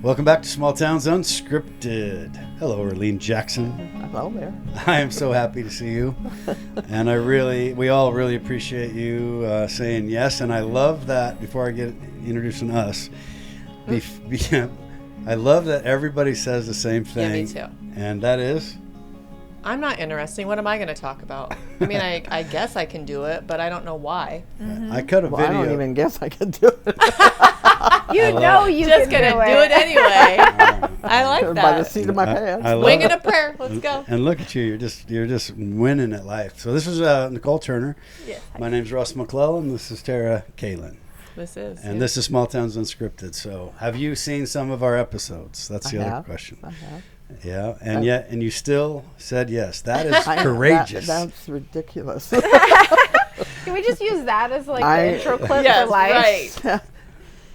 Welcome back to Small Towns Unscripted. Hello, Erleyne Jackson. Hello there. I am so happy to see you. And we all really appreciate you saying yes. And I love that, before I get introducing us, I love that everybody says the same thing. Yeah, me too. And that is? I'm not interesting. What am I going to talk about? I mean, I guess I can do it, but I don't know why. Mm-hmm. I cut a video. I don't even guess I can do it. You know you just can gonna do it anyway. I like that. By the seat of my pants. Winging a prayer. Let's go. And look at you. You're just winning at life. So this is Nicole Turner. Yes. My name's Russ McClellan. This is Tara Chelan. This is. And this is Small Towns Unscripted. So have you seen some of our episodes? That's the other question. I have. Yeah, and you still said yes. That is courageous. That's ridiculous. Can we just use that as like the intro clip yes, for life? Right.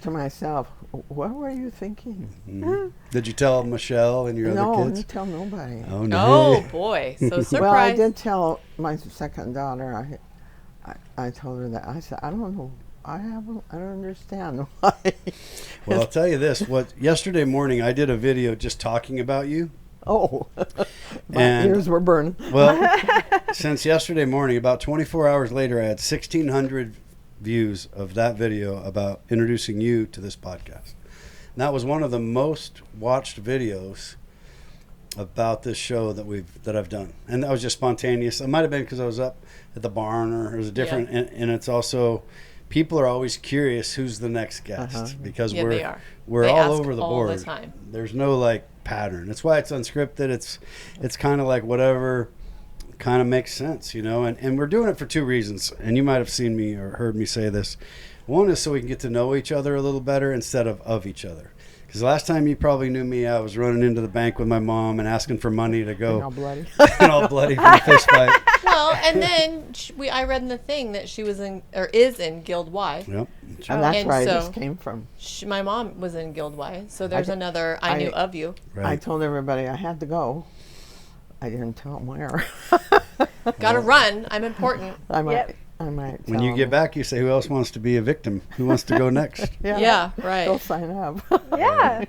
To myself, what were you thinking? Mm-hmm. Did you tell Michelle and your other kids? No, I didn't tell nobody. Oh, no. Oh, boy. So surprise. Well, I did tell my second daughter. I told her that. I said, I don't know. I don't understand why. Well, I'll tell you this. Yesterday morning, I did a video just talking about you. Oh, my ears were burning. Well, since yesterday morning, about 24 hours later, I had 1,600 views of that video about introducing you to this podcast. And that was one of the most watched videos about this show that I've done. And that was just spontaneous. It might have been because I was up at the barn, or it was a different, and it's also, people are always curious who's the next guest, because we're all over the board. All the time. There's no like pattern. That's why it's unscripted. It's kind of like whatever kind of makes sense, and we're doing it for two reasons. And you might have seen me or heard me say this. One is so we can get to know each other a little better instead of each other. Because the last time you probably knew me, I was running into the bank with my mom and asking for money to go. And all bloody. And all bloody from a fist fight. Well, and then I read in the thing that she was is in Guild Y. Yep. And that's And where I so- just came from. My mom was in Guild Y, so there's another I knew of you. Right. I told everybody I had to go. I didn't tell them where. Gotta run. I'm important. I might. Yep. I might. When tell you get them. back, you say, who else wants to be a victim? Who wants to go next? Yeah, Go right. sign up. Yeah.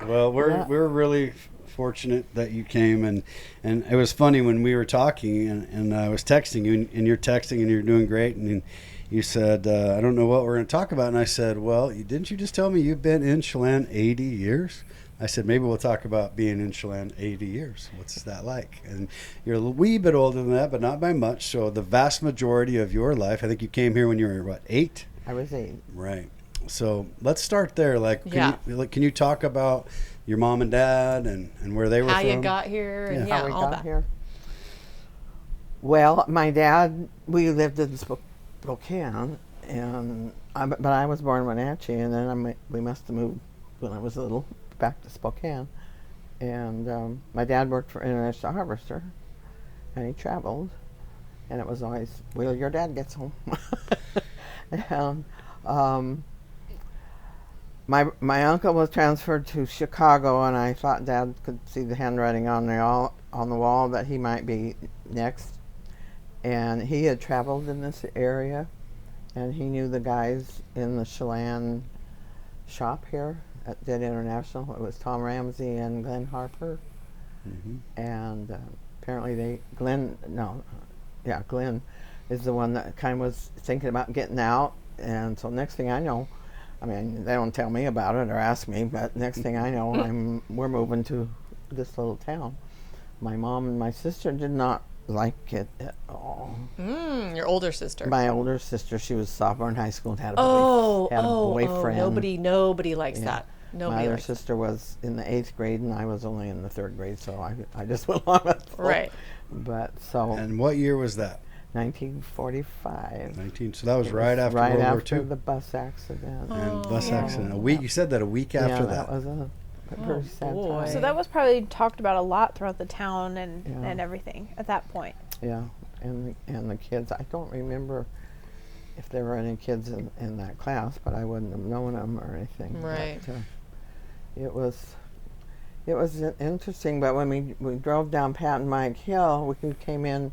Well, we're really fortunate that you came, and it was funny when we were talking, and I was texting you, and you're texting, and you're doing great, and you said, I don't know what we're going to talk about, and I said, well, didn't you just tell me you've been in Chelan 80 years? I said, maybe we'll talk about being in Chelan 80 years. What's that like? And you're a wee bit older than that, but not by much. So the vast majority of your life, I think you came here when you were, what, 8? I was 8. Right. So let's start there. Can you talk about your mom and dad and where they were How from? you got here, and How we all got that. here. Well, my dad, we lived in Spokane, but I was born in Wenatchee, and then we must have moved when I was little back to Spokane. And my dad worked for International Harvester, and he traveled, and it was always, well, your dad gets home. And my uncle was transferred to Chicago, and I thought Dad could see the handwriting on the wall that he might be next. And he had traveled in this area, and he knew the guys in the Chelan shop here at Dead International. It was Tom Ramsey and Glenn Harper. Mm-hmm. And apparently Glenn is the one that kind of was thinking about getting out. And so next thing I know, I mean, they don't tell me about it or ask me, but next thing I know, we're moving to this little town. My mom and my sister did not like it at all. Your older sister. My older sister, she was sophomore in high school and had a boyfriend. Nobody likes that. My Nobody other likes that. sister was in the 8th grade, and I was only in the 3rd grade, so I just went along with it. Right. But so And what year was that? 1945. 19. So that was right after right World after War II. the bus accident. And bus Yeah. accident. A week. You said that a week after that that. was a pretty sad boy. time. So that was probably talked about a lot throughout the town and Yeah. everything at that point. Yeah, and the kids. I don't remember if there were any kids in that class, but I wouldn't have known them or anything. Right. But, it was interesting. But when we drove down Pat and Mike Hill, we came in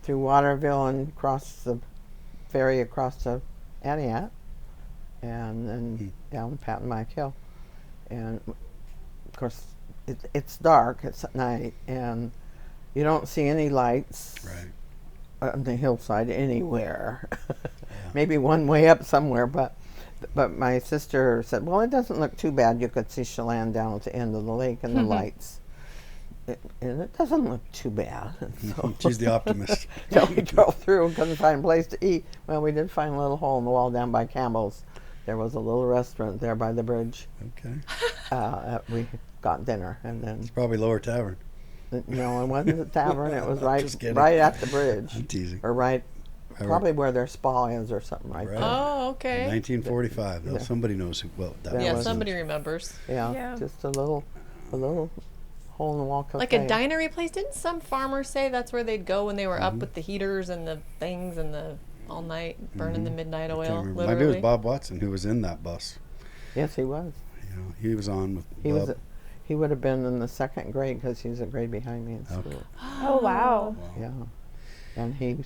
through Waterville and crossed the ferry across to Aniat, and then down Pat and Mike Hill. And of course, it's dark. It's at night, and you don't see any lights on the hillside anywhere. Maybe one way up somewhere, but my sister said, well, it doesn't look too bad. You could see Chelan down at the end of the lake and the lights. And it doesn't look too bad. So She's the optimist. so we drove through and couldn't find a place to eat. Well, we did find a little hole in the wall down by Campbell's. There was a little restaurant there by the bridge. Okay. We got dinner, and then It's probably Lower Tavern. no, it wasn't a tavern. It was Just kidding. right at the bridge, I'm teasing. or probably where their spa is or something right Right. there. Oh, okay. 1945. Yeah. Somebody knows who. Well, that Yeah, Yeah, was somebody remembers. Yeah, Yeah. just a little hole in the wall cafe. Like a dinery place. Didn't some farmers say that's where they'd go when they were up with the heaters and the things and the all night burning the midnight Can't oil? remember. Literally. Maybe it was Bob Watson who was in that bus. Yes, he was. You know, he was on with He Bob. was. He would have been in the second grade because he was a grade behind me in school. Okay. Oh wow. Yeah, and he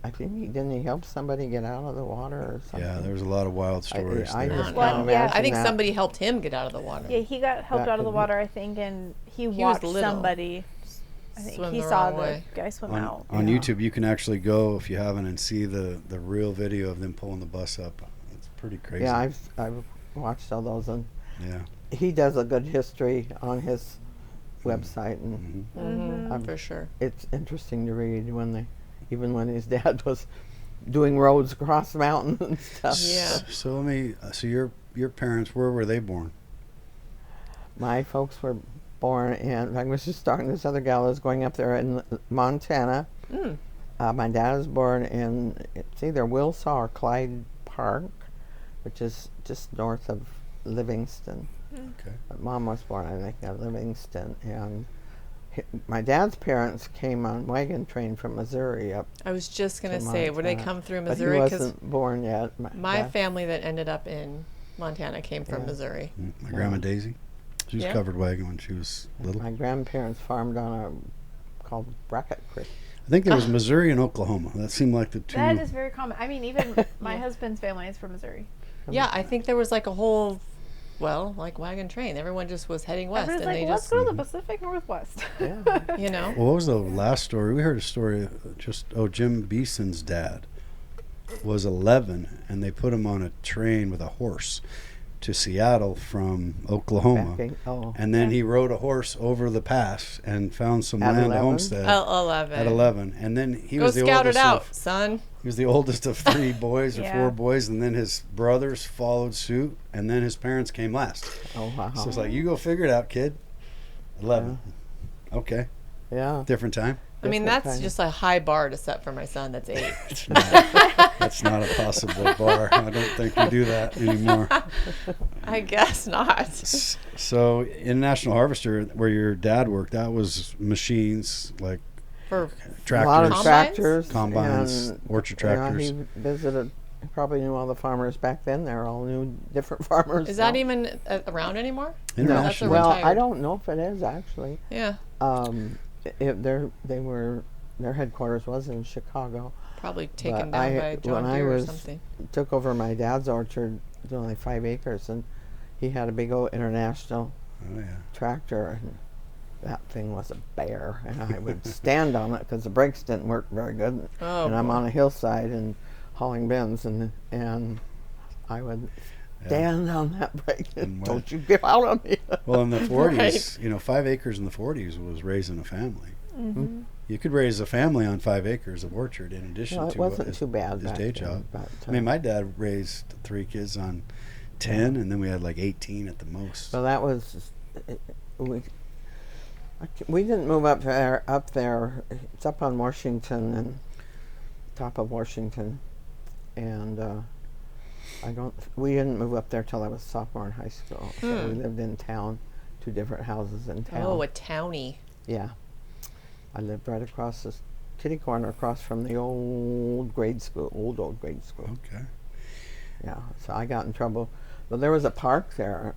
I think he help somebody get out of the water or something. Yeah, there was a lot of wild stories I there. just Well, can't yeah. imagine I think that. somebody helped him get out of the water. Yeah, he got helped That out of the could be. water, I think, and he was watched little. somebody. I think Swim he the saw wrong the way. guy swim on, out. on Yeah. YouTube, you can actually go, if you haven't, and see the real video of them pulling the bus up. It's pretty crazy. Yeah, I've watched all those, and Yeah. he does a good history on his website, and Mm-hmm, for sure. it's interesting to read even when his dad was doing roads across the mountains and stuff. Yeah. So let me. So your parents, where were they born? My folks were born in. I was just talking to this other gal who was going up there in Montana. Mm. My dad was born in, it's either Wilsaw or Clyde Park, which is just north of Livingston. Okay. But Mom was born, I think, in Livingston, and my dad's parents came on wagon train from Missouri up. I was just gonna to say, would they Montana. come through But Missouri? he Because wasn't born yet. my dad- family that ended up in Montana came from Yeah. Missouri. My grandma Daisy. She was Yeah. covered wagon when she was little. My grandparents farmed on called Brackett Creek. I think there was Missouri and Oklahoma. That seemed like the two. That is very common. I mean, even my husband's family is from Missouri. Yeah, I think there was like a whole, like wagon train. Everyone just was heading west, Everyone's and like, they let's just, go to the Pacific Northwest. Yeah. you know. Well, what was the last story? We heard a story. Jim Beeson's dad was 11, and they put him on a train with a horse to Seattle from Oklahoma. And then he rode a horse over the pass and found some At land 11? homestead 11. at 11. And then he Go was the scout it oldest out, of, son. he was the oldest of 3 boys or Yeah. 4 boys, and then his brothers followed suit, and then his parents came last. Oh, wow. So it's like, you go figure it out, kid. 11. Okay. Yeah. Different time. I mean, Different that's kind. just a high bar to set for my son. That's 8. That's not a possible bar. I don't think we do that anymore. I guess not. So in National Harvester, where your dad worked, that was machines like For A lot of tractors, Combines? tractors. combines, and, orchard you know, tractors. he visited, he probably knew all the farmers back then. They're all new, different farmers. is that now. even around anymore? No. That's a International. Well, I retired. don't know if it is actually. Yeah, Their headquarters was in Chicago. probably taken But down by John when I Deere or was something. took over my dad's orchard, it was only 5 acres, and he had a big old International Oh yeah. tractor, and that thing was a bear, and I would stand on it because the brakes didn't work very good, Oh, and I'm boy. on a hillside and hauling bins, and I would stand on that brake And and what? don't you get out on me. Well, in the 40s, Right. 5 acres in the 40s was raising a family. Mm-hmm. You could raise a family on 5 acres of orchard in addition Well, it to wasn't his, too bad his back day then, job. but, I mean, my dad raised 3 kids on 10, and then we had like 18 at the most. well, that was we didn't move up there. It's up on Washington and top of Washington, and we didn't move up there till I was sophomore in high school. So we lived in town, 2 different houses in town. Oh, a townie. Yeah, I lived right across this kitty corner, across from the old grade school. Okay. Yeah, so I got in trouble. But there was a park there,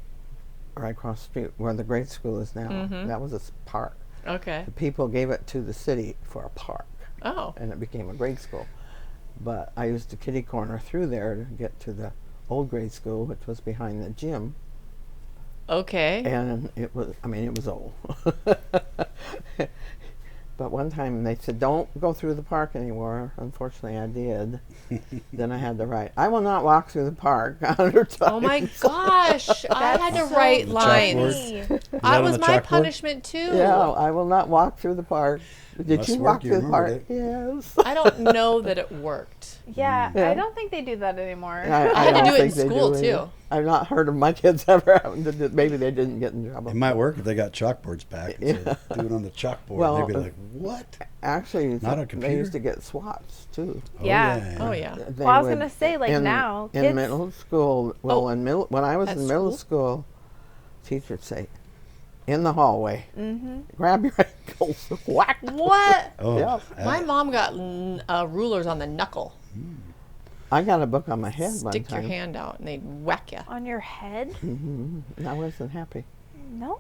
right across the street where the grade school is now. Mhm. That was a park. Okay. The people gave it to the city for a park, Oh. and it became a grade school. But I used to kitty corner through there to get to the old grade school, which was behind the gym. Okay. And it was old. But one time they said, don't go through the park anymore. Unfortunately, I did. Then I had to write, I will not walk through the park 100 times. Oh my gosh. I had to write lines. That was my punishment too. Yeah, I will not walk through the park. Did Must you work, walk you through the remembered park? Yes. I don't know that it worked. Yeah, Yeah. I don't think they do that anymore. I had to don't do it in think they school, do too. either. I've not heard of my kids ever having to do. Maybe they didn't get in trouble. It might work if they got chalkboards back and said, do it on the chalkboard. Well, They'd be like, what? Actually, Not a they computer? used to get SWATs too. Yeah. Oh, yeah. They Well, I was would- gonna say, like, now, in kids- middle school. Well, when I was At in middle school, teachers say, in the hallway, grab your ankles, whack. What? Oh, Yeah. My mom got rulers on the knuckle. I got a book on my head one Stick your time. hand out and they'd whack you. On your head? And I wasn't happy. No.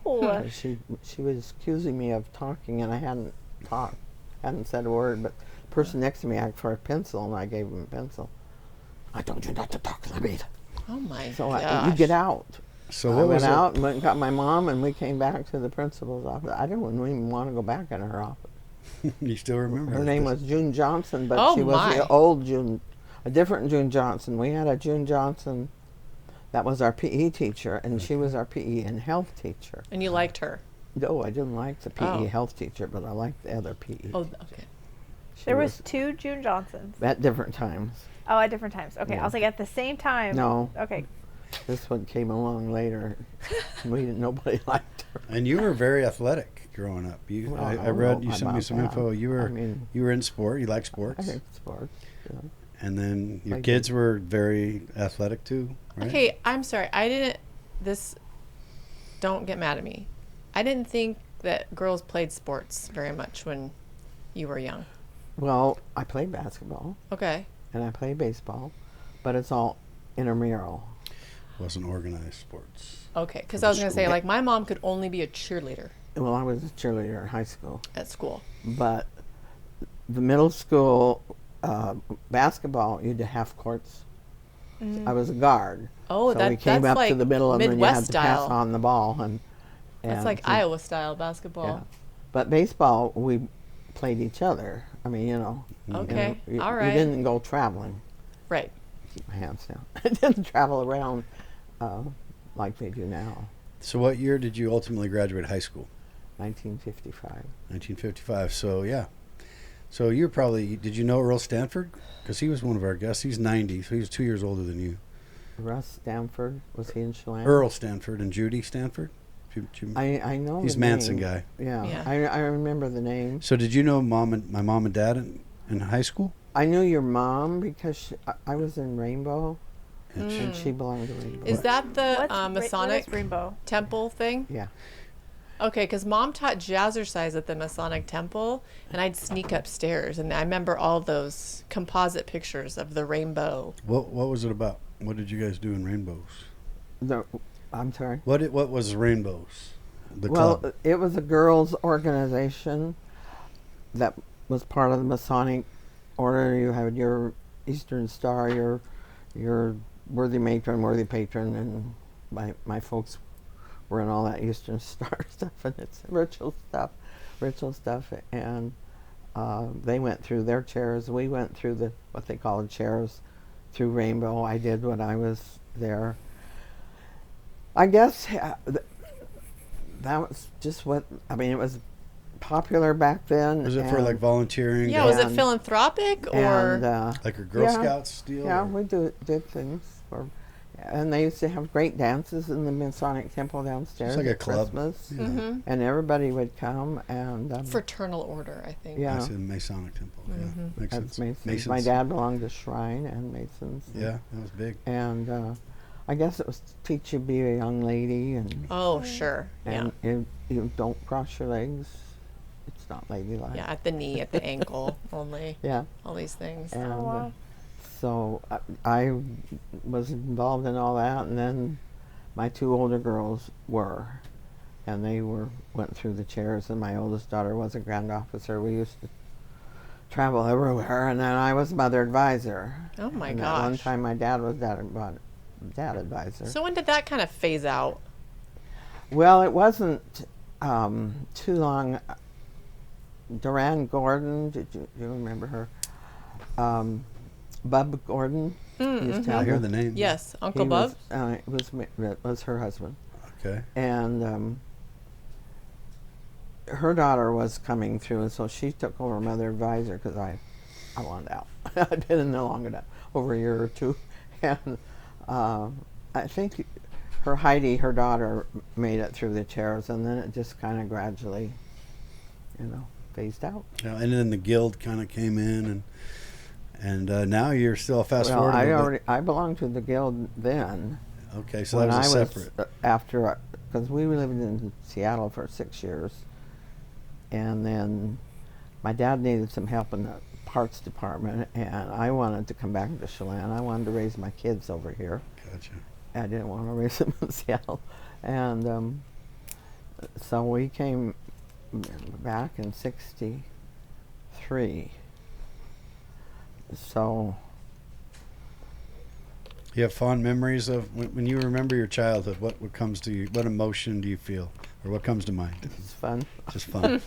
She was accusing me of talking, and I hadn't talked, hadn't said a word. But the person next to me asked for a pencil, and I gave him a pencil. I told you not to talk to me. Oh my So gosh. you get out. So I what was went it? out and went and got my mom, and we came back to the principal's office. I didn't even want to go back in her office. You still remember? Her it. name was June Johnson, but Oh, she was my. the old June, a different June Johnson. We had a June Johnson that was our PE teacher, and she was our PE and health teacher. And you liked her. No, I didn't like the PE Oh. health teacher, but I liked the other PE. Oh, okay. She There was 2 June Johnsons. at different times. Oh, at different times. Okay, Yeah. I was like, at the same time. No. Okay. This one came along later. Nobody liked her. And you were very athletic growing up. Well, I I don't read know you sent me about some that. info. You were I mean, you were in sport. You like I sports, think sports. Yeah. and then your I did. kids were very athletic too, right? Okay, I'm sorry. Don't get mad at me. I didn't think that girls played sports very much when you were young. Well, I played basketball Okay. and I played baseball, but it's all intramural. Wasn't organized sports. Okay, because For I was the going to say, school. like, my mom could only be a cheerleader Well, I was a cheerleader in high school, at school. but the middle school basketball, you did half courts. I was a guard. Oh, So we came up to like the middle, and then you had Midwest to pass style. on the ball. And That's like so- Iowa style basketball. Yeah. But baseball, we played each other. I mean, you know. Okay, You, all You right. didn't go traveling. Right. Keep my hands down. I didn't travel around like they do now. So what year did you ultimately graduate high school? 1955. 1955. So yeah. So you're probably, did you know Earl Stanford? Because he was one of our guests. He's 90, so he was 2 years older than you. Russ Stanford, was he in Chelan? Earl Stanford and Judy Stanford. I know. He's the Manson name. guy. Yeah, Yeah. I remember the name. So did you know my mom and dad in high school? I knew your mom because I was in Rainbow, And she- and she belonged to Rainbow. Is that the What Masonic is Rainbow? temple thing? Yeah. Okay, because Mom taught jazzercise at the Masonic temple, and I'd sneak upstairs, and I remember all those composite pictures of the rainbow. What was it about? What did you guys do in Rainbows? I'm sorry. What was Rainbows? The Well, club. it was a girls' organization that was part of the Masonic order. You had your Eastern Star, your worthy matron, worthy patron, and my folks were in all that Eastern Star stuff, and it's ritual stuff, and they went through their chairs. We went through what they called chairs through Rainbow. I did when I was there. I guess that was just what, I mean, it was popular back then. Was it for like volunteering? Yeah, was it And- philanthropic or? And, like a Girl yeah. Scouts deal? yeah, or- we did things and they used to have great dances in the Masonic Temple downstairs. It's like a at club. Christmas, Yeah. Mhm. and everybody would come and Fraternal order, I think. yeah. I said Masonic Temple. Yeah, makes That's sense. Masons. My dad belonged to Shrine and Masons. Yeah, that was big. And I guess it was to teach you to be a young lady and Oh, sure. Yeah. you don't cross your legs. It's not ladylike. Yeah, at the knee, at the ankle, only. Yeah. All these things. And wow. so I was involved in all that, and then my 2 older girls were, and they went through the chairs, and my oldest daughter was a grand officer. We used to travel everywhere, and then I was mother advisor. Oh my and that one gosh. time my dad was dad advisor. So when did that kind of phase out? Well, it wasn't too long. Duran Gordon, do you remember her? Bub Gordon. Used to I have hear her. the name. Yes, Uncle He Bub. was her husband. Okay. And her daughter was coming through, and so she took over mother advisor because I wanted out. I'd been in there long enough, over a year or two. And I think Heidi, her daughter, made it through the chairs, and then it just kind of gradually, phased out. Yeah, and then the guild kind of came in, and now you're still fast forward. I belonged to the guild then. Okay, so that was separate. After, because we lived in Seattle for 6 years, and then my dad needed some help in the parts department, and I wanted to come back to Chelan. I wanted to raise my kids over here. Gotcha. I didn't want to raise them in Seattle, and so we came back in '63. So. You have fond memories of when you remember your childhood. What comes to you? What emotion do you feel, or what comes to mind? It's fun. Just fun.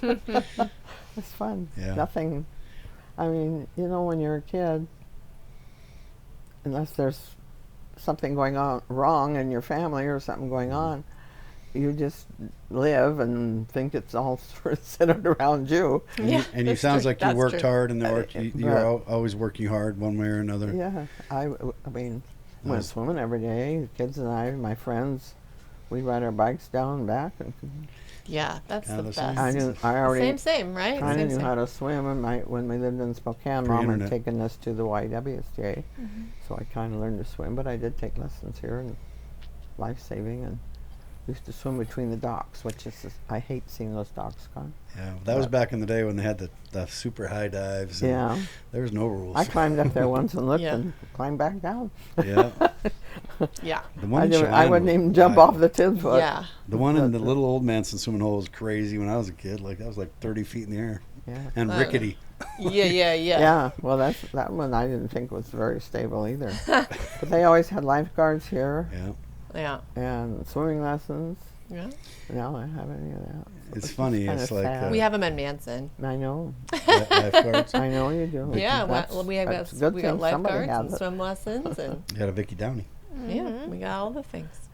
It's fun. Yeah. Nothing. I mean, when you're a kid, unless there's something going on wrong in your family or something going on, you just live and think it's all sort of centered around you. And you sounds like you That's worked true. hard, and you're always working hard one way or another. Yeah. I mean, went swimming every day. The kids and I, my friends, we'd ride our bikes down and back. And Yeah, that's Kinda the the same. best. I already Same, right? kind of Same, knew how to swim, and when we lived in Spokane, Mom Pre-internet. had taken us to the YWCA, so I kind of learned to swim. But I did take lessons here, and life-saving, and used to swim between the docks, which is I hate seeing those docks gone. Yeah, that was back in the day when they had the super high dives. And Yeah, there was no rules. I climbed up there once and looked Yeah. and climbed back down. Yeah, Yeah. the one I in wouldn't Chelan even was jump wild. off the 10-foot. Yeah. The one in the little old Manson swimming hole was crazy when I was a kid. Like that was like 30 feet in the air Yeah. and Wow. rickety. Yeah. Yeah, well, that one I didn't think was very stable either. But they always had lifeguards here Yeah, Yeah. and swimming lessons. Yeah. No, I don't have any of that. it's just funny. kinda It's like sad. We have them in Manson. I know. lifeguards. I know you do. Yeah, That's- we have that's got, a good we got thing somebody lifeguards has and it. swim lessons and You had a Vicky Downey. yeah, we got all the things.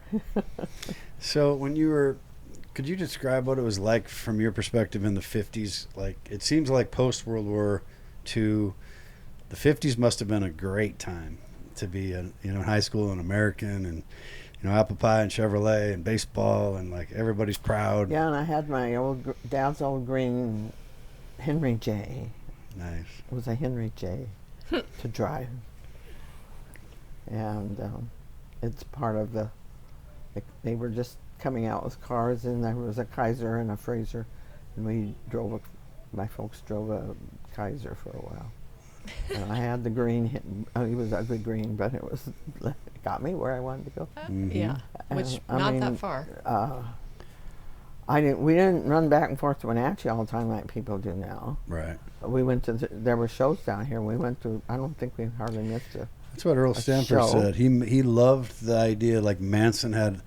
So when you were, could you describe what it was like from your perspective in the 50s? Like it seems like post World War II, the 50s must have been a great time to be in high school and American and apple pie and Chevrolet and baseball and like everybody's proud. Yeah, and I had my dad's old green Henry J. Nice. It was a Henry J. to drive. And it's part of they were just coming out with cars, and there was a Kaiser and a Fraser, and my folks drove a Kaiser for a while. And I had the green, it was ugly green, but it got me where I wanted to go. Yeah, which I not mean, that far. We didn't run back and forth to Wenatchee all the time like people do now. Right. We went to, there were shows down here. We went to, I don't think we hardly missed a. That's what Earl Stanford show. said. He loved the idea like Manson had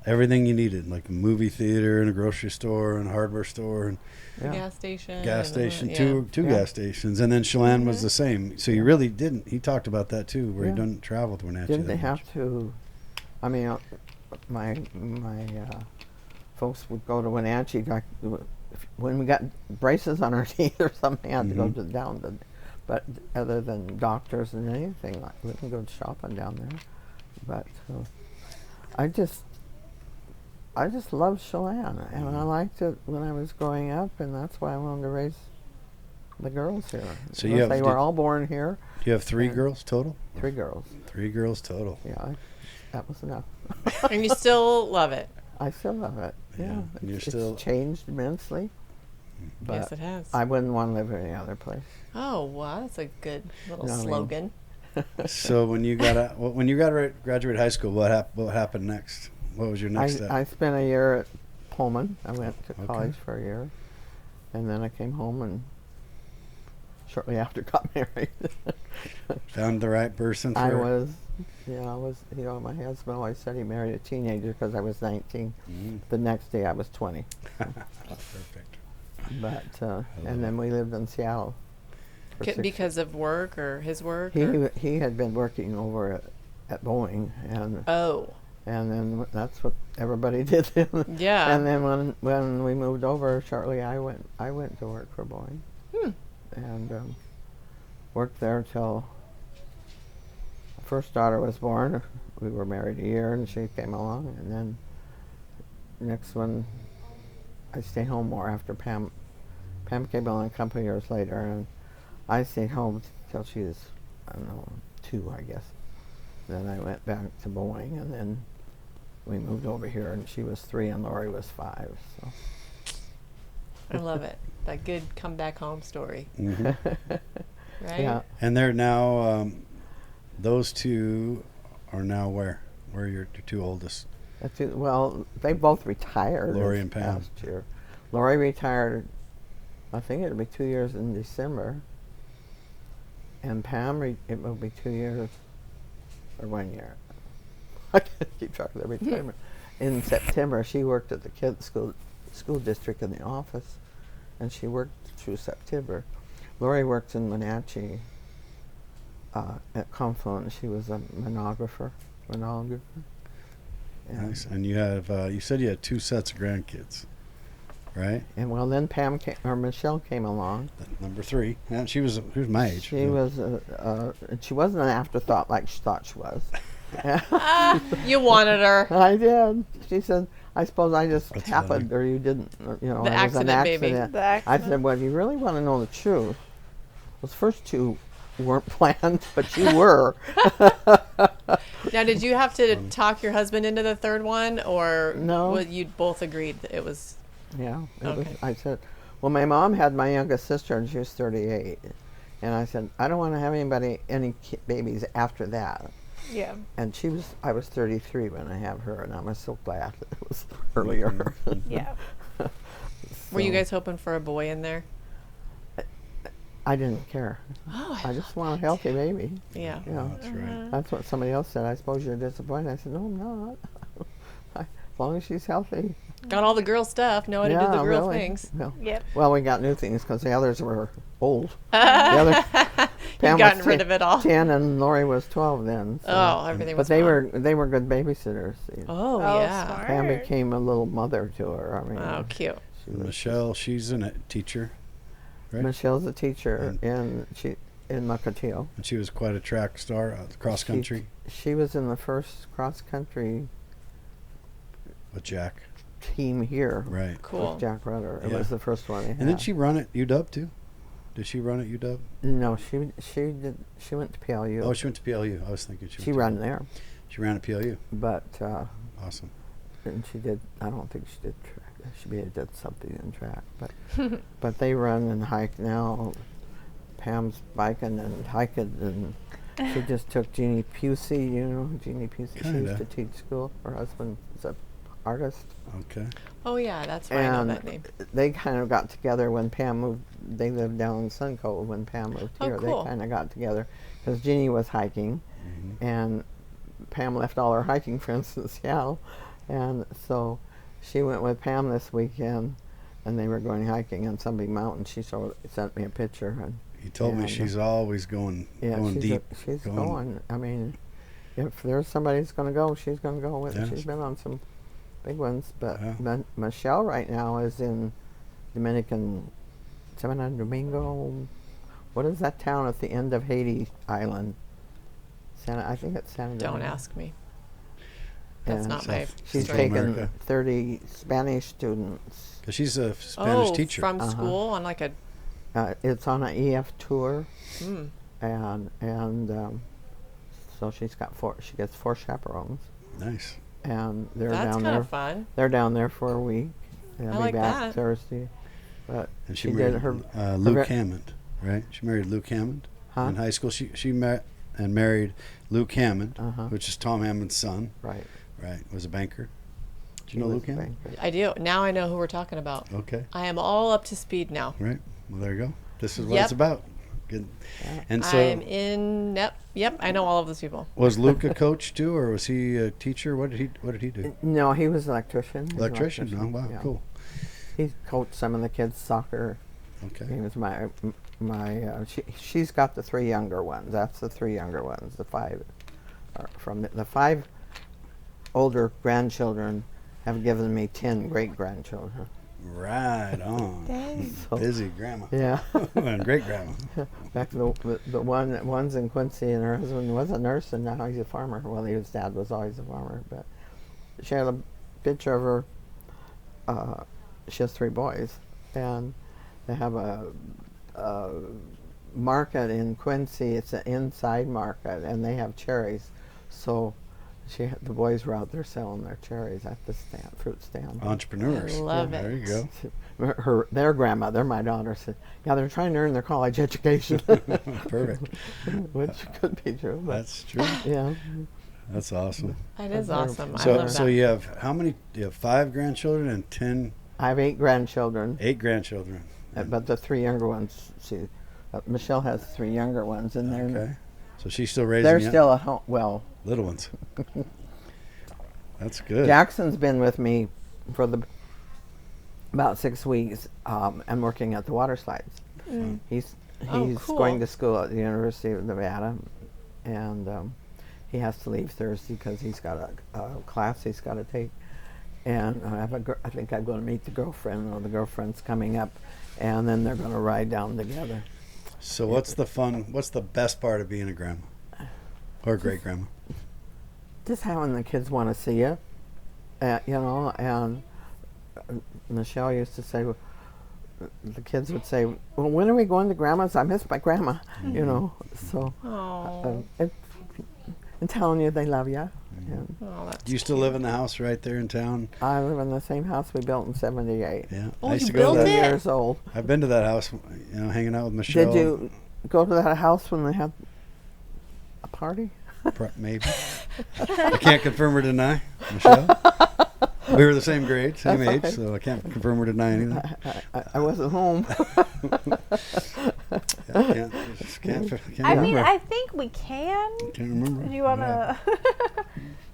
everything you needed, like a movie theater and a grocery store and a hardware store and Yeah. Gas station. gas and, station, yeah. two Yeah. gas stations, and then Chelan was the same. So you really didn't. He talked about that too, where Yeah. he didn't travel to Wenatchee. Didn't that they much. have to? I mean, my folks would go to Wenatchee when we got braces on our teeth or something. Had to go down to, but other than doctors and anything, like we didn't go shopping down there. But I just loved Chelan, and I liked it when I was growing up, and that's why I wanted to raise the girls here. So Because they were all born here. You have three and- girls total. 3 girls. 3 girls total. Yeah, that was enough. And you still love it. I still love it. Yeah, Yeah, and you're it's still- changed immensely. But Yes, it has. I wouldn't want to live any other place. Oh, wow, that's a good little No, I mean- slogan. So when you graduated high school, what happened next? What was your next step? I spent a year at Pullman. I went to Okay. college for a year, and then I came home and shortly after got married. Found the right person for I was, my husband always said he married a teenager because I was 19. The next day I was 20. Perfect. But, and then we lived in Seattle. Because of work or his work? He had been working over at Boeing, and and then that's what everybody did then. Yeah. And then when we moved over, shortly I went to work for Boeing, and worked there till the first daughter was born. We were married a year, and she came along, and then next one I stayed home more after Pam. Pam came along a couple of years later, and I stayed home till she was, I don't know, 2, I guess. Then I went back to Boeing, and then we moved over here, and she was 3 and Lori was 5. So I love it. That good come back home story. Right? Yeah. And they're now, those two are now where? Where are your 2 oldest? Well, they both retired. Lori and Pam. Last year. Lori retired, I think it'll be 2 years in December. And Pam, it will be 2 years or 1 year. I can't keep track of their retirement. In September, she worked at the kids' school district in the office, and she worked through September. Lori worked in Wenatchee at Confluent. She was a monographer. Nice. And you have, you said you had 2 sets of grandkids, right? And well, then Michelle came along. Number 3. Yeah, she was my age. She was, she wasn't an afterthought like she thought she was. You wanted her. I did. She said, I suppose I just That's happened, funny. or you didn't, The it was an accident, baby. accident. The I accident. said, well, if you really want to know the truth, those first 2 weren't planned, but you were. Now, did you have to talk your husband into the 3rd one, or No. you both agreed that it was? Yeah. Okay. I said, well, my mom had my youngest sister, and she was 38. And I said, I don't want to have any babies after that. Yeah. And I was 33 when I had her, and I was so glad it was earlier. Yeah. Were you So, guys hoping for a boy in there? I didn't care. Oh, I just want a healthy baby. Yeah. You know, That's right. that's what somebody else said. I suppose you're disappointed. I said, no, I'm not. As long as she's healthy. Got all the girl stuff. Know how to do the girl really. things. No. Yep. Well, we got new things because the others were old. The other, You've gotten rid of it all. 10 and Lori was 12 then. So. Oh, everything But was they fun. were good babysitters. See. Oh, Oh, yeah. smart. Pam became a little mother to her. I mean, Oh, cute. she was, Michelle, she's a teacher, right? Michelle's a teacher in Mukilteo. And she was quite a track star, cross country She was in the first cross country with Jack. team here. Right. Cool. With Jack Rudder. It Yeah. was the first one they had. And did she run at UW too? Did she run at UW? No, she did. She went to PLU. Oh, she went to PLU. I was thinking she ran there, She ran at PLU. but Awesome. and she did. I don't think she did track. She may have did something in track, but they run and hike now. Pam's biking and hiking, and she just took Jeannie Pusey. You know who Jeannie Pusey? She Kinda. used to teach school. Her husband is an artist. Okay. Oh, yeah. That's why I know And that name. they kind of got together when Pam moved. They lived down in Sun Cove when Pam moved Oh, here. cool. They kind of got together because Jeannie was hiking, Mm-hmm. and Pam left all her hiking friends in Seattle, and so she went with Pam this weekend, and they were going hiking on Sunbeam Mountain. She sent me a picture, and He told me And, she's always going she's deep. she's going. I mean, if there's somebody who's going to go, she's going to go with it. Yeah. She's been on some big ones, but Yeah. Michelle right now is in Semana Domingo. What is that town at the end of Haiti Island? I think it's Santa Don't Domingo. ask me. That's And not my She's Central strength. taken America. 30 Spanish students. 'Cause she's a Spanish Oh, teacher. from Uh-huh. school on like a. It's on an EF tour, Mm. and so she gets 4 chaperones, Nice. and they're That's down kind there. of fun. They're down there for a week. They'll I be like back that. Thursday. But And she did married her Luke Hammond, right? She married Luke Hammond Huh? in high school. She met and married Luke Hammond, Uh-huh. which is Tom Hammond's son. right. Right. Was a banker. Do She you know was Luke a Hammond? banker. I do. Now I know who we're talking about. Okay. I am all up to speed now. Right. Well, there you go. This is what Yep. it's about. Good. And so I'm in. Yep. I know all of those people. was Luke a coach too, or was he a teacher? What did he do? No, he was an electrician. Electrician. Oh, wow, yeah. cool. He coached some of the kids soccer. Okay. He was she's got the 3 younger ones. That's the 3 younger ones. The 5 are from the 5 older grandchildren have given me 10 great grandchildren. Right on. Dang. So, Busy grandma. yeah. And great grandma. Back the one's in Quincy, and her husband was a nurse, and now he's a farmer. Well, his dad was always a farmer, but she had a picture of her. She has 3 boys, and they have a market in Quincy. It's an inside market, and they have cherries. So the boys were out there selling their cherries at the fruit stand. Entrepreneurs. I love There it. you go. Their grandmother, my daughter, said, "Yeah, they're trying to earn their college education," Perfect. which could be true. But That's true. yeah, That's awesome. That is awesome. I So love that. so you have how many? You have 5 grandchildren and 10, I have 8 grandchildren, 8 grandchildren. but the 3 younger ones. Michelle has 3 younger ones, and Okay. So she's still raising they're you? still at home. Well, Little ones. That's good. Jackson's been with me for about 6 weeks, and working at the water slides. He's cool. going to school at the University of Nevada, and he has to leave Thursday because he's got a class he's got to take. And I think I'm going to meet the girlfriend, or the girlfriend's coming up, and then they're going to ride down together. So what's the best part of being a grandma? Or great grandma? Just having the kids want to see you, and Michelle used to say, the kids would say, "Well, when are we going to Grandma's? I miss my grandma," So Oh. and telling you they love you. And Oh, that's Do you still live in the house right there in town? I live in the same house we built in '78. Yeah. Oh, I used you to go built to that. it? Years old. I've been to that house, hanging out with Michelle. Did you go to that house when they had a party? Maybe. I can't confirm or deny, Michelle. We were the same grade, same That's age, okay. so I can't confirm or deny anything. I wasn't home. Yeah, can't I mean, remember. I think we can. Can't remember. Do you want to?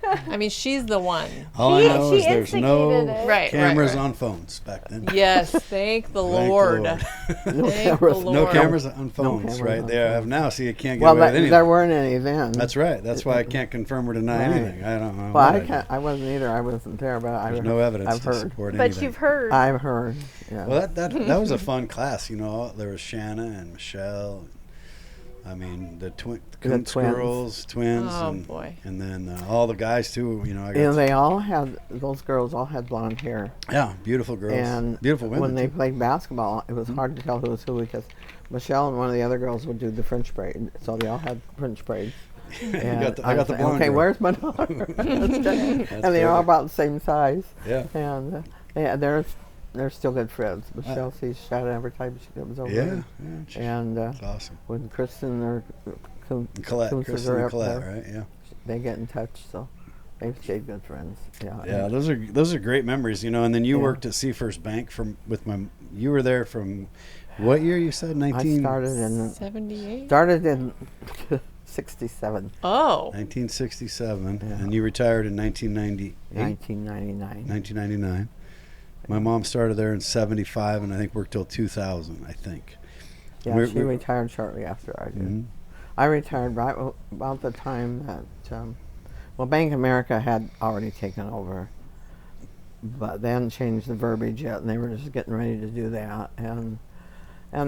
I mean, she's the one. All I know is there's no instigated it. Right. cameras on phones back then. Yes, thank the Thank Lord. Lord. Thank the cameras. Lord. No cameras on phones, cameras right? on They have now, so you can't get Well, away with anything. there weren't any then. That's right. That's why I can't confirm or deny Right. anything. I don't know. Well, what I do. I wasn't either. I wasn't there, but There's no evidence I've to heard. support But anything. you've heard. I've heard. Yeah. Well, that was a fun class. There was Shanna and Michelle. I mean, the Kuntz twins. girls, twins, Oh, and, boy. and then all the guys too. Those girls all had blonde hair. yeah, beautiful girls, And beautiful women. when they too. played basketball, it was hard to tell who was who because Michelle and one of the other girls would do the French braid, so they all had French braids. I got the said, blonde okay, girl. where's my daughter? And they're all perfect. about the same size. Yeah, And they're still good friends. Michelle sees Shanna every time she comes over. yeah, And That's awesome. when Kristen or Colette, Kuntzes Kristen are and up Colette, there, right? Yeah. they get in touch. So they've stayed good friends. Yeah. Yeah, those are great memories, And then you Yeah. worked at Seafirst Bank you were there from what year? You said 19. I started in 78? 67, Oh. 1967, Yeah. and you retired in 1998. 1999. 1999. My mom started there in 75, and I think worked till 2000. I think. Yeah, she retired shortly after I did. Mhm. I retired right about the time that, Bank of America had already taken over, but they hadn't changed the verbiage yet, and they were just getting ready to do that, and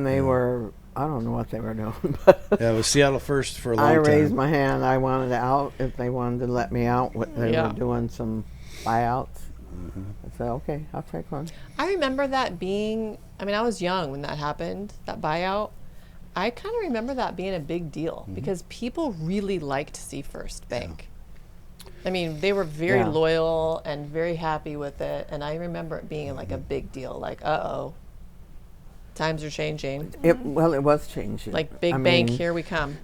they were, I don't know what they were doing, but Yeah, it was Seattle First for a long I time. raised my hand. I wanted out if they wanted to let me out. They Yeah. were doing some buyouts. Mm-hmm. I said, okay, I'll take one. I remember that being, I was young when that happened, that buyout. I kind of remember that being a big deal because people really liked Seafirst Bank. I mean, they were very Yeah. loyal and very happy with it. And I remember it being like a big deal, like, uh-oh, times are changing. It was changing. Like, big I bank, mean, here we come.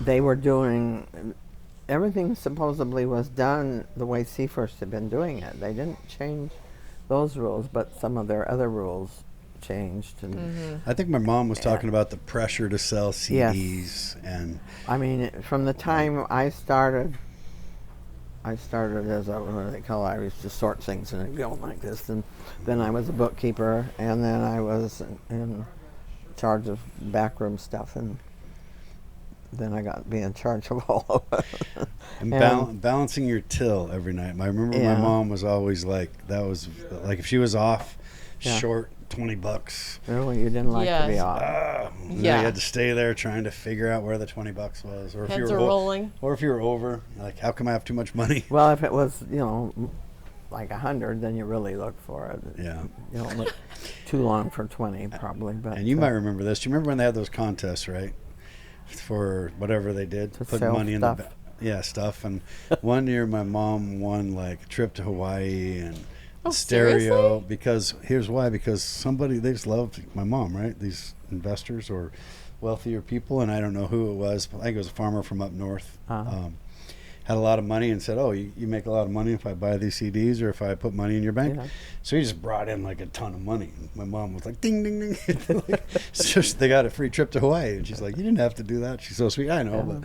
They were doing, everything supposedly was done the way Seafirst had been doing it. They didn't change those rules, but some of their other rules changed. And I think my mom was talking about the pressure to sell CDs, and I mean, from the time I started as a, what do they call it? I used to sort things and it'd go like this. And then I was a bookkeeper, and then I was in charge of backroom stuff, and then I got to be in charge of all of it. and balancing your till every night. I remember my mom was always like, that was like if she was off short $20. Really, you didn't like to be off. You had to stay there trying to figure out where the $20 was, or if Heads you are were rolling. or if you were over, like, how come I have too much money? Well, if it was, like 100, then you really look for it. Yeah. You don't look too long for 20, probably. But And you might remember this. Do you remember when they had those contests, right? For whatever they did, To put sell money stuff. in the stuff. And one year, my mom won like a trip to Hawaii and stereo. Seriously? Because here's why: because somebody, they just loved my mom, right? These investors or wealthier people, and I don't know who it was. But I think it was a farmer from up north. Had a lot of money and said, "Oh, you make a lot of money if I buy these CDs or if I put money in your bank." Yeah. So he just brought in like a ton of money. My mom was like, "Ding, ding, ding!" So they got a free trip to Hawaii, and she's like, "You didn't have to do that." She's so sweet. I know, but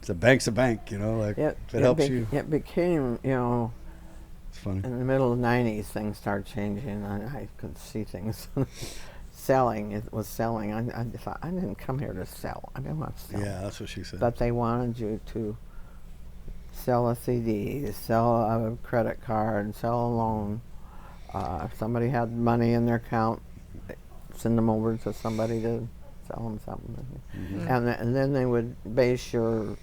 the bank's a bank, Like if it helps you. It became, It's funny. in the middle of the 90s, things started changing. I could see things. Selling, it was selling. I thought, I didn't come here to sell. I didn't want to sell. Yeah, that's what she said. But they wanted you to sell a CD, sell a credit card, sell a loan. If somebody had money in their account, send them over to somebody to sell them something. And then they would base your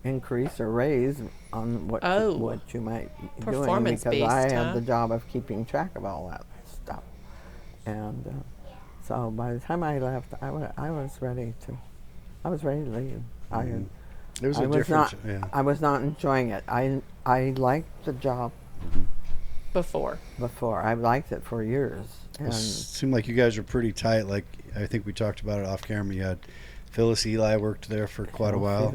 increase or raise on what you might be doing, Performance because I based, had the job of keeping track of all that stuff. And so by the time I left, I was ready to leave. It was a different. I was not enjoying it. I liked the job Before. I liked it for years. It And seemed like you guys were pretty tight. Like, I think we talked about it off camera. You had Phyllis Eli worked there for quite a while.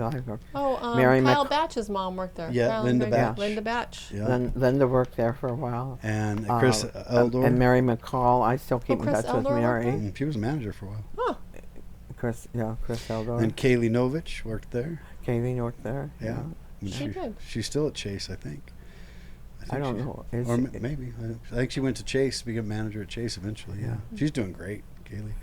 Mary Kyle Batch's mom worked there. Yeah, Kyle Linda and Batch. Linda Batch. Yeah. Linda worked there for a while. And Chris Eldor. And Mary McCall. I still keep in Chris touch with Eldor Mary. worked there? She was a manager for a while. Huh. Chris Eldor. And Kaylee Novich worked there. Kaylee worked there. Yeah. And She did. She's still at Chase, I think. I don't know. Or maybe. I think she went to Chase, became manager at Chase eventually. Yeah. She's doing great, Kaylee.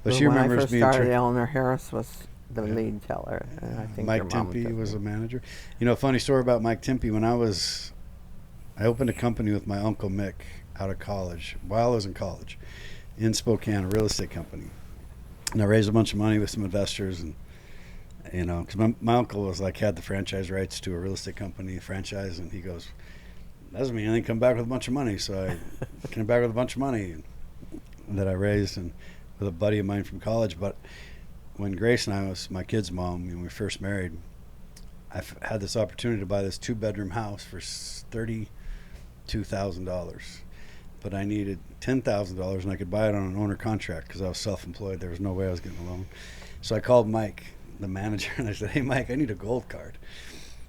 But she when I remembers first being started, Eleanor Harris was the lead teller. And I think Mike your mom Tempe took was me. a manager. A funny story about Mike Tempe. When I opened a company with my Uncle Mick out of college, while I was in college, in Spokane, a real estate company. And I raised a bunch of money with some investors, and because my uncle was like, had the franchise rights to a real estate company franchise, and he goes, doesn't mean anything, come back with a bunch of money. So I came back with a bunch of money that I raised, and with a buddy of mine from college. But when Grace and I was my kid's mom, when we first married, I had this opportunity to buy this 2-bedroom house for $32,000, but I needed $10,000, and I could buy it on an owner contract because I was self-employed. There was no way I was getting a loan. So I called Mike, the manager, and I said, "Hey, Mike, I need a gold card."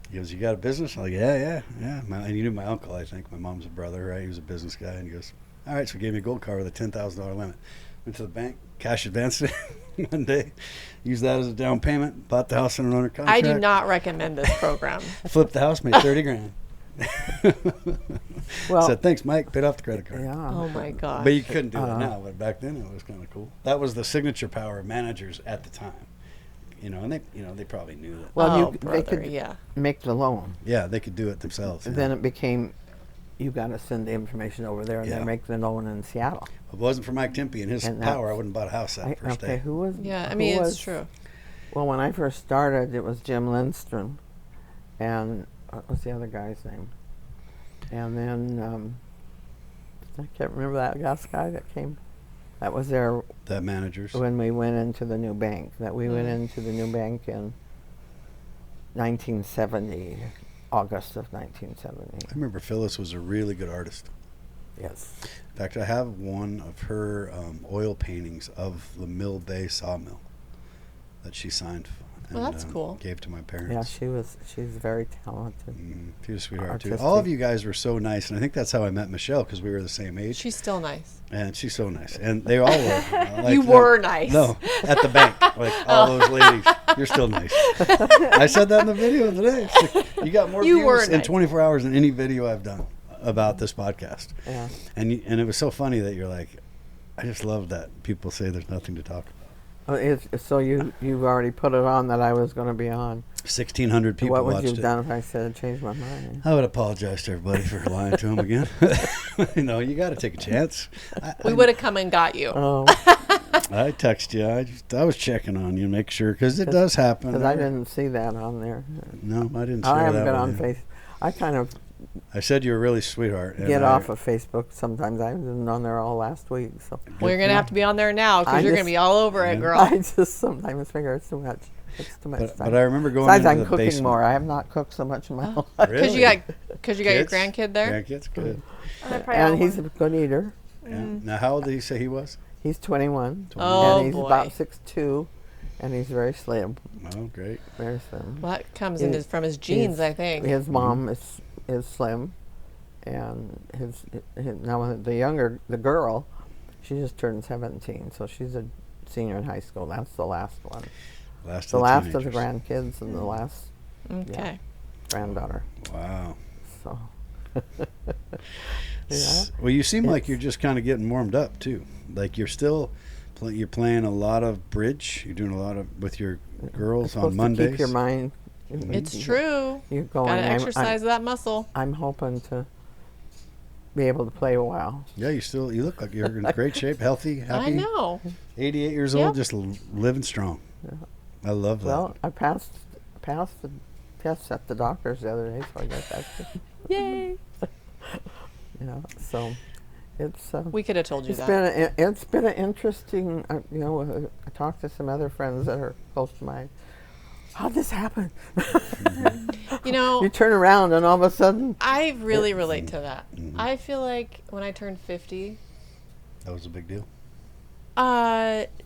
He goes, "You got a business?" I'm like, yeah. And he knew my uncle, I think. My mom's a brother, right? He was a business guy. And he goes, "All right." So he gave me a gold card with a $10,000 limit. Went to the bank, cash advanced it one day, used that as a down payment, bought the house on an owner contract. I do not recommend this program. Flipped the house, made $30,000. Well, said, "Thanks, Mike." Paid off the credit card. Yeah. Oh my gosh. But you couldn't do it now. But back then, it was kind of cool. That was the signature power of managers at the time. And they probably knew that. Well, brother, they could make the loan. Yeah, they could do it themselves. And then it became, you got to send the information over there and then make the loan in Seattle. If it wasn't for Mike Tempe and his power, I wouldn't have bought a house that first day. Who was? Yeah, I who mean, was, it's true. Well, when I first started, it was Jim Lindstrom, and what was the other guy's name? And then I can't remember that last guy that came. That was there. That managers. When we went into the new bank. We went into the new bank in 1970, August of 1970. I remember Phyllis was a really good artist. Yes. In fact, I have one of her oil paintings of the Mill Bay sawmill that she signed. Well, that's cool. Gave to my Yeah, parents. she's very talented. She was a sweetheart too. Artistic. All of you guys were so nice, and I think that's how I met Michelle, because we were the same age. She's still nice. And she's so nice, and they all were. Like, You were nice. No, at the bank, like all those ladies. You're still nice. I said that in the video today. It's like, you got more You were views in nice. 24 hours than any video I've done about this podcast. Yeah. And it was so funny that you're like, I just love that people say there's nothing to talk about. So you've already put it on that I was going to be on. 1,600 people What would watched you have it. done if I said change my mind? I would apologize to everybody for lying to them again. You got to take a chance. We would have come and got you. Oh, I text you. I was checking on you, make sure, because it does happen. because I didn't see that on there. No, I didn't. Share I haven't that been with on you. Facebook. I kind of I said you were really sweetheart. and get I- off of Facebook sometimes. I was on there all last week, so Well, you're going to have to be on there now because I you're going just- to be all over it, Yeah. girl. I just sometimes figure it's too much. It's too much But time. I remember going Besides, into I'm the cooking basement. more. I have not cooked so much in my whole life. Because you got your Kids? grandkid there. Grandkids, good. And they're probably all And he's a one. good eater. Yeah. Now, how old did he say he was? He's 21. Oh, and he's boy. about 6'2", and he's very slim. Oh, great. Very slim. Well, that comes in His- from his genes, I think. His mom is slim, and his now the girl, she just turned 17, so she's a senior in high school. That's the last one. Last The of last of the teenagers. grandkids and the last Okay. granddaughter. Wow. So. Yeah. Well, you seem like It's- you're just kind of getting warmed up too. Like you're still, you're playing a lot of bridge. You're doing a lot of with your girls It's on supposed Mondays. to keep your mind. It's true. You're going. Got to I'm- exercise that muscle. I'm hoping to be able to play a while. Yeah, you look like you're in great shape, healthy, happy. I know. 88 years Yep. old, just living strong. I love that. Well, I passed the test at the doctor's the other day, so I guess that's good. Yay. So it's We could have told you it's that. been an interesting. I talked to some other friends that are close to mine. How'd this happen? You know, You turn around and all of a sudden, I really relate to that. I feel like when I turned 50, That was a big deal.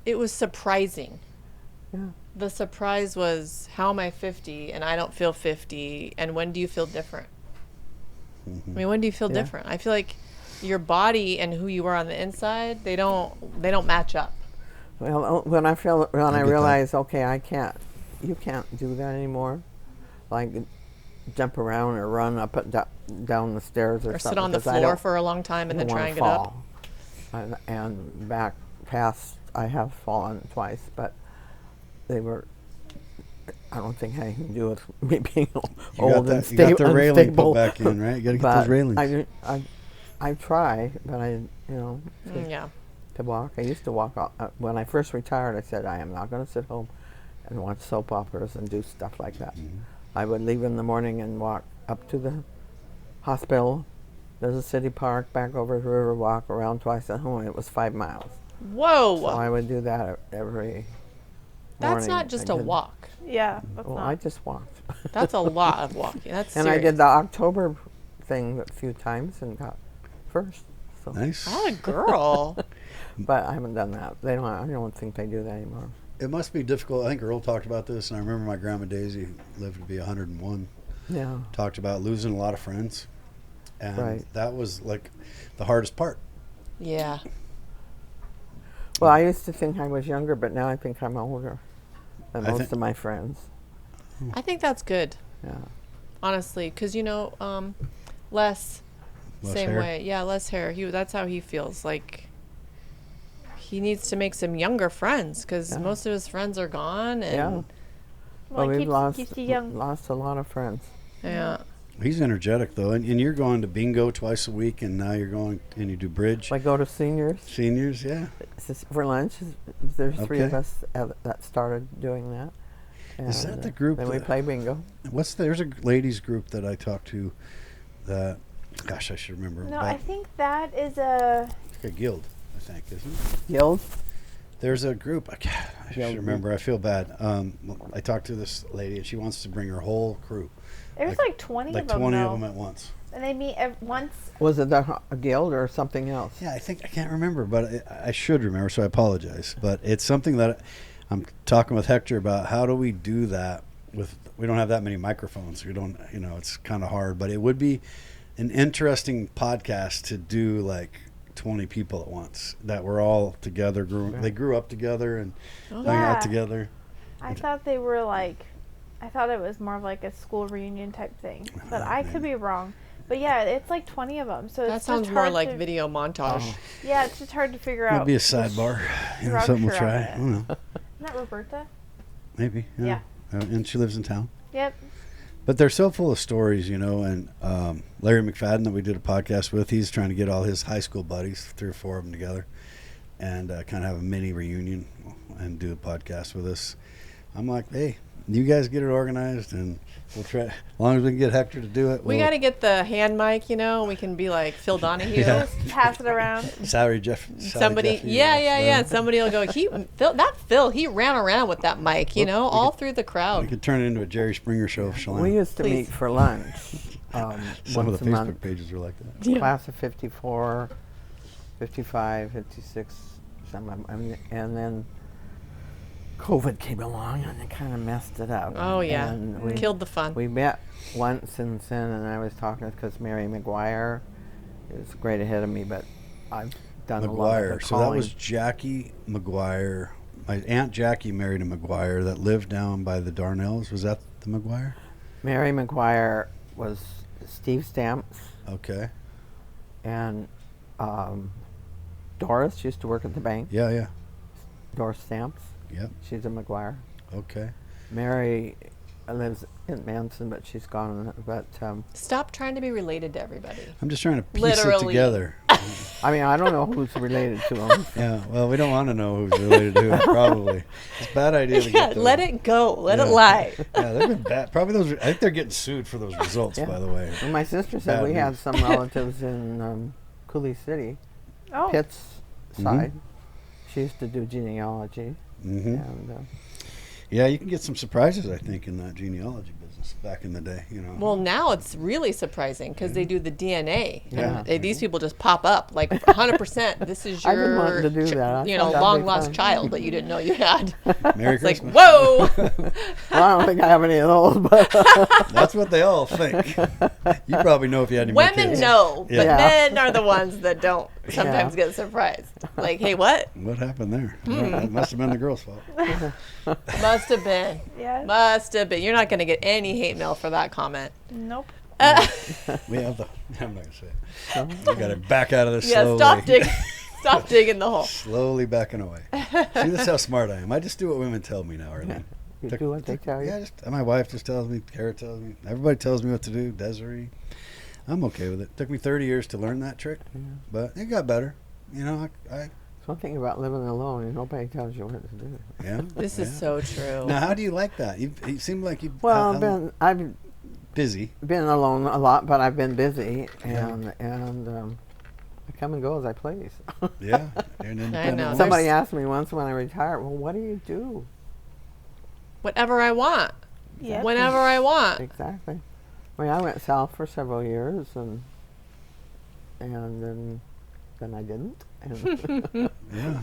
it was surprising. yeah, The surprise was, how am I 50 and I don't feel 50? And when do you feel different? I mean, when do you feel Yeah. different? I feel like your body and who you are on the inside, they don't match up. well, when I get that. realize, okay, you can't do that anymore, like jump around or run up and down the stairs or Or something. sit on the 'cause I floor don't- for a long time and then don't try wanna and get up. fall. And back past, I have fallen twice, but they were. I don't think I can do it. Me being You old got and that. You got the railing unstable. put back in, right? You got to get But those railings. I try, but Yeah. to walk. I used to walk. When I first retired, I said I am not going to sit home and watch soap operas and do stuff like that. I would leave in the morning and walk up to the hospital. There's a city park, back over the river, walk around twice at home. It was 5 miles. Whoa. So I would do that every That's morning. not just I a did- walk. Yeah, that's Well, not. I just walked. That's a lot of walking. That's And serious. I did the October thing a few times and got first. So, Nice. What a girl. but I haven't done that. I don't think they do that anymore. It must be difficult. I think Earl talked about this, and I remember my grandma Daisy lived to be 101. Yeah. Talked about losing a lot of friends, and Right. that was like the hardest part. Yeah. Well, I used to think I was younger, but now I think I'm older than I most think- of my friends. I think that's good, Yeah. honestly, because, less same hair. way. Yeah, less hair. That's how he feels. Like, he needs to make some younger friends because Yeah. most of his friends are gone. And Yeah. Well, we've keeps you young. lost a lot of friends. yeah. He's energetic though, and you're going to bingo twice a week, and now you're going and you do bridge. I go to seniors Seniors, yeah. for lunch. There's 3 of Okay. us that started doing that. Is that And, the group Then we that- play bingo. There's a ladies group that I talked to that, gosh, I should remember. No, but I think that is a. it's like a guild, I think, isn't it? Guild. There's a group. I Yeah, should remember. I feel bad. I talked to this lady, and she wants to bring her whole crew, There's like 20 like of them. 20 though. of them at once. And they meet once. Was it a guild or something else? Yeah, I can't remember, but I should remember, so I apologize. But it's something that I'm talking with Hector about how do we do that we don't have that many microphones. We don't, it's kind of hard, but it would be an interesting podcast to do like 20 people at once that were all together. They grew up together and hung out together. I thought they were like, I thought it was more of like a school reunion type thing, but I could be wrong. But yeah, it's like 20 of them. So that it's sounds more like video montage. Yeah, it's just hard to figure out. It'll be a sidebar. Something we'll try. I don't know. Isn't that Roberta? Maybe. Yeah. And she lives in town. Yep. But they're so full of stories, and Larry McFadden that we did a podcast with, he's trying to get all his high school buddies, 3 or 4 of them together, and kind of have a mini reunion and do a podcast with us. I'm like, hey, you guys get it organized, and we'll try. As long as we can get Hector to do it. We got to get the hand mic, we can be like Phil Donahue. Just pass it around. Somebody, Jeffy, yeah. Somebody will go, Phil, he ran around with that mic, all through the crowd. We could turn it into a Jerry Springer show of Chelan. We used to meet for lunch. Some of the Facebook pages were like that. Yeah. Class of 54, 55, 56, and then COVID came along and it kind of messed it up. Oh, yeah. And killed the fun. We met once since then, and I was talking because Mary McGuire is great ahead of me, but I've done a lot of the calling. So that was Jackie McGuire. My Aunt Jackie married a McGuire that lived down by the Darnells. Was that the McGuire? Mary McGuire was Steve Stamps. Okay. And Doris used to work at the bank. Yeah. Doris Stamps. Yep. She's a McGuire. Okay. Mary lives in Manson, but she's gone. But stop trying to be related to everybody. I'm just trying to piece it together. I don't know who's related to them. Yeah, well, we don't want to know who's related to who. Probably, it's a bad idea to get. Let it go. Let it lie. Yeah, they've been bad. Probably those. I think they're getting sued for those results. By the way. Well, my sister said we have some relatives in Cooley City, Pitt's side. She used to do genealogy. Mm-hmm. And, yeah, you can get some surprises, I think, in that genealogy business back in the day. Well, now it's really surprising because they do the DNA. Yeah. And these people just pop up like 100%. This is I've been wanting to do that. long lost child that you didn't know you had. Merry It's Christmas. like, whoa. Well, I don't think I have any of those, but that's what they all think. You probably know if you had any more Women kids. know, but Yeah. men are the ones that don't sometimes get surprised. Like, hey, what? What happened there? Well, it must have been the girl's fault. Must have been. Yeah. Must have been. You're not going to get any hate mail for that comment. Nope. We have the. I'm not gonna say it. We got to back out of this slowly. Stop digging the hole. Slowly backing away. See, this is how smart I am. I just do what women tell me now, Erleyne. you do what they tell you. Yeah, my wife just tells me. Kara tells me. Everybody tells me what to do. Desiree. I'm okay with it. Took me 30 years to learn that trick, but it got better. It's one thing about living alone, and nobody tells you what to do. Yeah. This is so true. Now, how do you like that? You seem like you. Well, I've busy. been alone a lot, but I've been busy, and I come and go as I please. Yeah. You're an independent know. woman. Somebody asked me once when I retired, well, what do you do? Whatever I want. Yeah. Whenever I want. Exactly. I went south for several years, and then I didn't. And Yeah.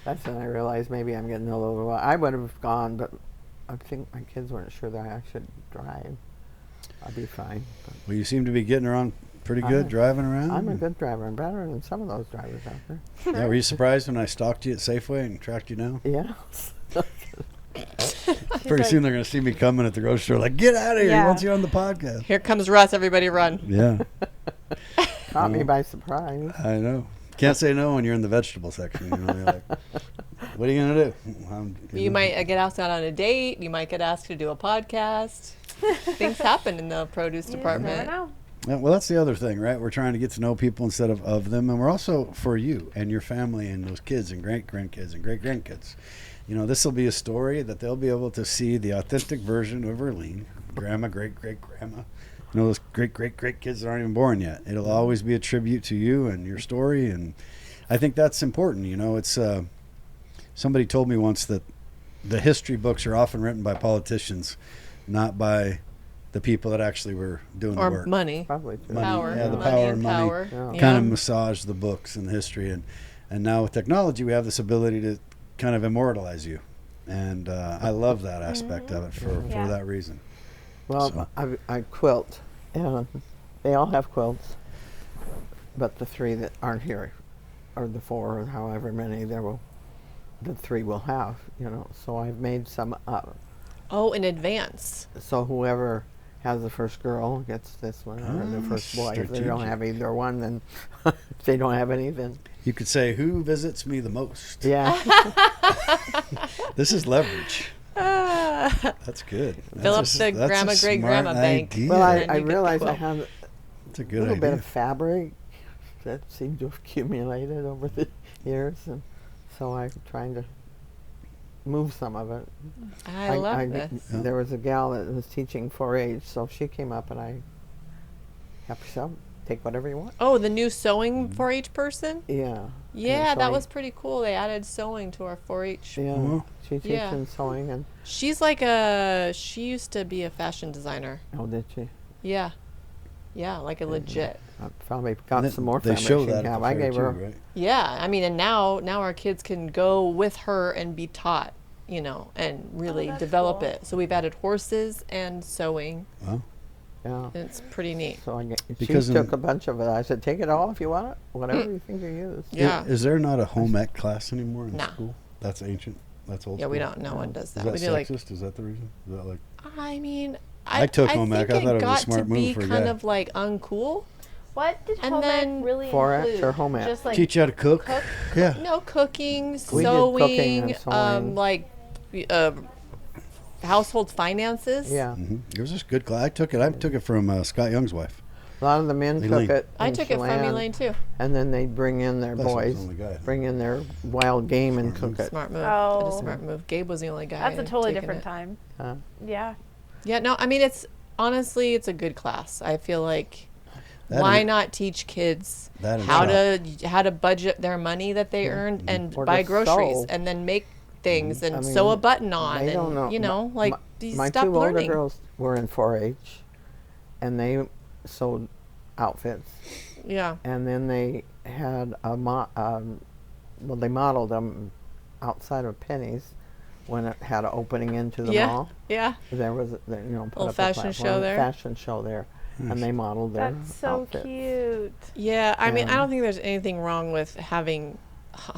that's when I realized maybe I'm getting a little. I would have gone, but I think my kids weren't sure that I should drive. I'll be fine. Well, you seem to be getting around pretty good, driving around. I'm a good driver. I'm better than some of those drivers out there. Yeah. Were you surprised when I stalked you at Safeway and tracked you down? Yeah. Pretty soon they're going to see me coming at the grocery store, like, get out of here. He wants you on the podcast. Here comes Russ. Everybody run. Yeah. Caught me by surprise. I know. Can't say no when you're in the vegetable section. You're like, what are you going to do? You might get asked out on a date. You might get asked to do a podcast. Things happen in the produce department. Never know. Yeah, well, that's the other thing, right? We're trying to get to know people instead of them. And we're also for you and your family and those kids and great-grandkids and great-grandkids. This will be a story that they'll be able to see the authentic version of Erleyne, grandma, great-great-grandma. Those great kids that aren't even born yet. It'll always be a tribute to you and your story. And I think that's important. It's somebody told me once that the history books are often written by politicians, not by the people that actually were doing the work. Or money. Probably. Money. Power. Yeah, the Money power and and money power. Yeah. kind of massage the books and the history. And now with technology, we have this ability to kind of immortalize you. And I love that aspect of it for Yeah. that reason. Well, So. I quilt, and they all have quilts, but the 3 that aren't here, or the 4, or however many the 3 will have, So I've made some up. Oh, in advance. So whoever has the first girl gets this one, or the first boy. If they don't strategic. have either one, then if they don't have any, then You could say, who visits me the most? yeah. This is leverage. Ah. That's good. Fill up That's the that's a grandma, great-grandma smart bank. idea. Well, And then I you get the realized I quilt. have That's a a good little idea. bit of fabric that seemed to have accumulated over the years, and so I'm trying to move some of it. I love this. Yeah. There was a gal that was teaching 4-H, so she came up and I help yourself, take whatever you want. Oh, the new sewing 4-H person? Yeah. Yeah, that sewing. was pretty cool. They added sewing to our 4-H. Yeah. Oh. She teaches Yeah. sewing, and She's she used to be a fashion designer. oh, did she? Yeah. Yeah, like a legit. I probably got And some more they fabric show she that can at have. the I fair gave too, her. right? Yeah, I mean, and now our kids can go with her and be taught, and really that's develop cool. it. So we've added horses and sewing, Well, Yeah. and it's pretty neat. So she Because took in- a bunch of it. I said, take it all if you want it, whatever you think you use. Yeah. Is there not a home ec class anymore in Nah. school? That's ancient. That's old Yeah, school. we don't. No one does Is that. that We do like. sexist? Is that the reason? Is that like? I mean, I took home ec. think I thought it was a got smart to move be for a kind guy. of like uncool. What did And home ec then really 4-H include? or home ec? Just like Teach you how to cook. cook? Yeah. No cooking, We did sewing, cooking and sewing. like household finances. Yeah. It was just good class. I took it from Scott Young's wife. A lot of the men Elaine. took it. I in took it from Chelan, Elaine too. And then they bring in their That's boys, the only guy. bring in their wild game and cook it. Smart move. Oh. It is a smart move. Gabe was the only guy. That's a totally taking different it. time. Huh? Yeah. Yeah, no, I mean it's honestly it's a good class. I feel like That why and- not teach kids That and how to budget their money that they earned and Or buy to groceries sew. and then make things and I mean, sew a button on They and don't know. like my, you my stop 2 learning. older girls were in 4-H, and they sewed outfits. Yeah. And then they had they modeled them outside of Penny's when it had an opening into the Yeah. mall. Yeah. There was, put Little up a fashion show platform, there. Fashion show there, and they modeled their That's so outfits. cute. Yeah, I mean, I And- don't think there's anything wrong with having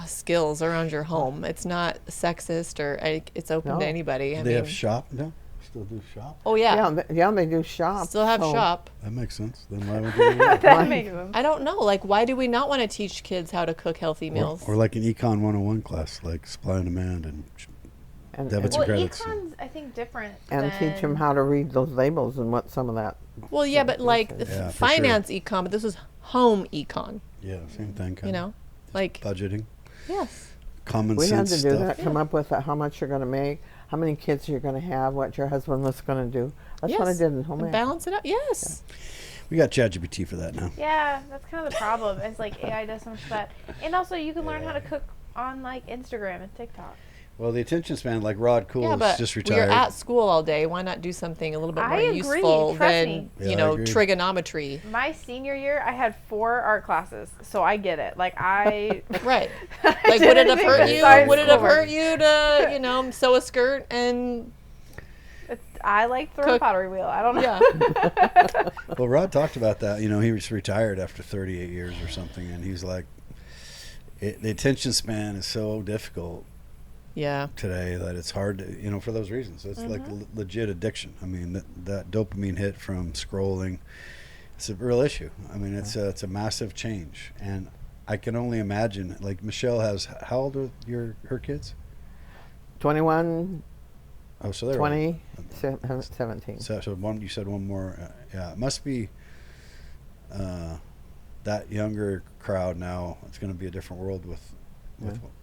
skills around your home. It's not sexist or it's open No. to anybody. I They have mean, shop now. Still do shop. oh yeah, Yeah, they do shop. still have so shop. That makes sense. Then why would they do that? That Why? makes them. I don't know. Like, why do we not want to teach kids how to cook healthy meals? Or like an Econ 101 class, like supply and demand and, Debits Well, and credits. econ's I think different. and teach them how to read those labels and what some of that. Well, yeah, but like the Yeah, for finance econ, but this is home econ. Yeah, same thing. You know, like budgeting, yes, common We had sense to do stuff. that. Come up with how much you're going to make, how many kids you're going to have, what your husband was going to do. That's what I Yes. did in home and ec. balance it out. Yes, We got ChatGPT for that now. Yeah, that's kind of the problem. It's like AI does so much of that, and also you can learn how to cook on like Instagram and TikTok. Well, the attention span, like Rod Cool, yeah, is but just we're retired. at school all day. Why not do something a little bit more I agree, useful trust than me. Yeah, I you know agree. trigonometry? My senior year, I had 4 art classes, so I get it. Like I, Right. I Like, would it didn't have think hurt that you? science Would it have schoolwork. hurt you to sew a skirt and I like throwing a Cook. pottery wheel. I don't know. yeah? Well, Rod talked about that. You know, he was retired after 38 years or something, and he's like, the attention span is so difficult Yeah. today that it's hard to, for those reasons. It's like legit addiction. I mean, that dopamine hit from scrolling, it's a real issue. I mean, it's a massive change, and I can only imagine. Like Michelle has, how old are her kids? 21, Oh, so they're 20, 17. So one, you said one more. Yeah, it must be that younger crowd now. It's going to be a different world with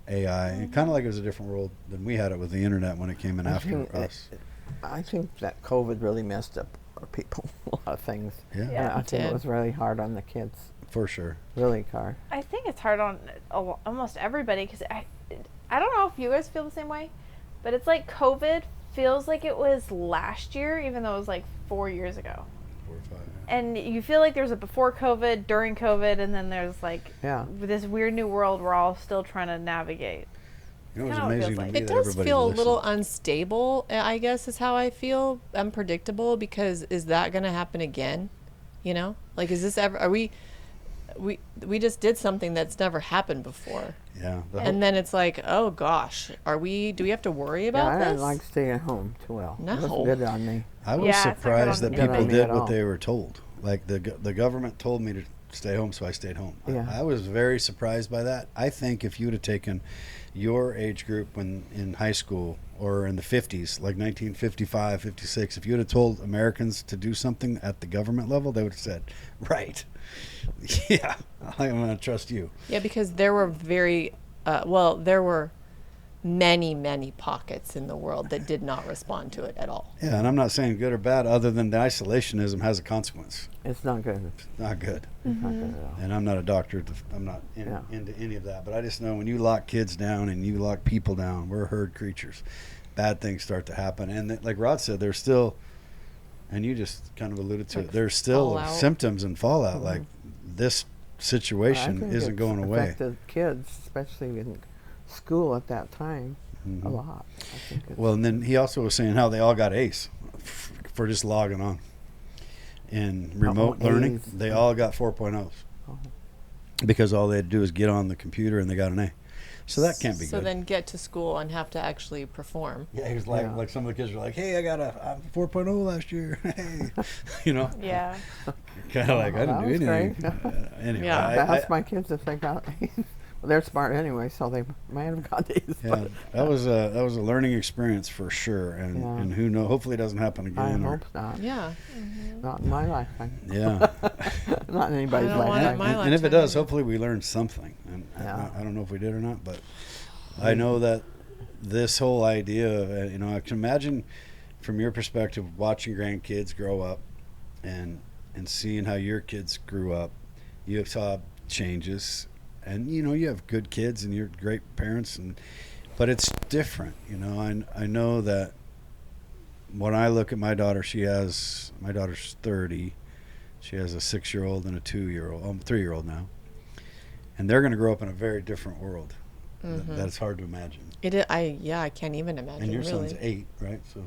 AI. Kind of like it was a different world than we had it with the internet when it came in after us. I think that COVID really messed up our people, a lot of things. Yeah, Yeah. I think did. it was really hard on the kids, for sure. really hard. I think it's hard on almost everybody because I don't know if you guys feel the same way, but it's like COVID feels like it was last year, even though it was like 4 years ago. 4 or 5. And you feel like there's a before COVID, during COVID, and then there's like Yeah. this weird new world we're all still trying to navigate. It was Kinda what it amazing feels to like. me It that does everybody feel a listened. little unstable, I guess is how I feel. Unpredictable, because is that going to happen again? You know? Like, is this ever, are we just did something that's never happened before. Yeah. And then it's like, oh gosh, do we have to worry about I this? didn't like staying at home too well. It No. wasn't good on me. I was Yeah, it's not good surprised on that me people either. did At what all. they were told. Like the government told me to stay home, so I stayed home. Yeah. I was very surprised by that. I think if you would have taken your age group when in high school or in the 50s, like 1955, 56, if you would have told Americans to do something at the government level, they would have said, right. Yeah, I'm going to trust you. Yeah, because there were there were many pockets in the world that did not respond to it at all. Yeah, and I'm not saying good or bad, other than the isolationism has a consequence. It's not good. It's not good. It's not good at all. And I'm not a doctor. I'm not into any of that. But I just know when you lock kids down and you lock people down, we're herd creatures. Bad things start to happen. And like Rod said, there's still, and you just kind of alluded to it, there's still fallout. symptoms and fallout. Like this situation I think isn't it's going away. affected kids, especially in school at that time, a lot. I think it's, Well, and then he also was saying how they all got Ace for just logging on. In remote learning, A's. they all got 4.0s. Oh. Because all they had to do is get on the computer and they got an A. So that can't be So good. then get to school and have to actually perform. Yeah, he was like, Yeah. like some of the kids were like, "Hey, I got a 4.0 last year." Hey, you know, Yeah. kind of like I that didn't do was anything. great. Anyway, Yeah. I asked my kids if they got A's. Well, they're smart anyway, so they might have got A's. yeah, that was a learning experience for sure, and Yeah. and who knows? Hopefully, it doesn't happen I again. hope not. Yeah. Not in my lifetime. Yeah, Not in anybody's I don't want it in lifetime. my and if it lifetime does, either. hopefully we learned something. And Yeah. I don't know if we did or not, but I know that this whole idea of, I can imagine from your perspective watching grandkids grow up and seeing how your kids grew up. You saw changes, and you have good kids and you're great parents, but it's different. I know that when I look at my daughter, my daughter's 30. She has a 6-year-old and a 2-year-old, 3-year-old now, and they're going to grow up in a very different world. That's hard to imagine. I can't even imagine. And your really. son's 8, right? So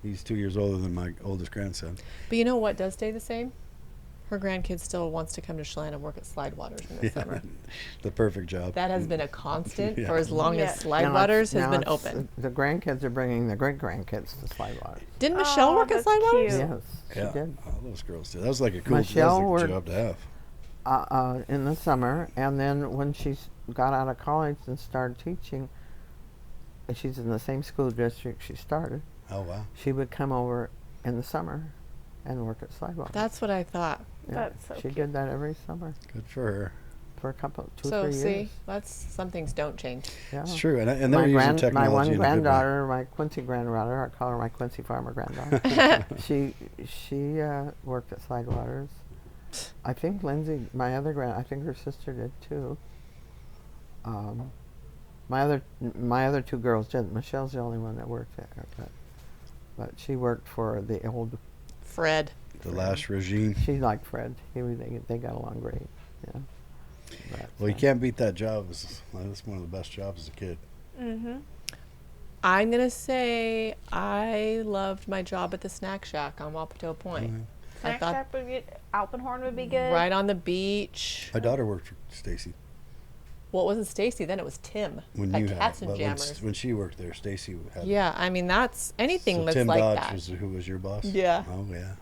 he's 2 years older than my oldest grandson. But you know what does stay the same? Her grandkid still wants to come to Chelan and work at Slidewaters in the summer. The perfect job. That has been a constant Yeah. for as long Yeah. as Slidewaters has Now been it's- open. The grandkids are bringing the great grandkids to Slidewaters. Didn't Michelle Oh, work at that's Slidewaters? cute. Yes, she Yeah, did. all those girls did. That was like a cool Michelle worked- job to have. In the summer, and then when she got out of college and started teaching, and she's in the same school district she started, Oh wow. she would come over in the summer and work at Slidewaters. That's what I thought. Yeah, That's so she cute. did that every summer Good for her. for a couple, 2 So 3 see, years. that's some things don't change. Yeah. It's true, and they're using technology my one in a good way. granddaughter, my Quincy granddaughter, I call her my Quincy farmer granddaughter. she worked at Slidewaters. I think Lindsay, I think her sister did too. My other 2 girls didn't. Michelle's the only one that worked there, but she worked for the old. Fred. The last regime. She liked Fred. They got along great. Yeah. But, Well, you can't beat that job. That's one of the best jobs as a kid. Mm-hmm. I'm going to say I loved my job at the Snack Shack on Wapato Point. I Snack thought Shack would be Alpenhorn would be good. right on the beach. My daughter worked for Stacy Well, it wasn't Stacy then, it was Tim when at you Cats had. and But Jammers. when she worked there, Stacy had. Yeah, I mean, that's anything So that's Tim like Dodge that. was who was your boss? Yeah. Oh yeah.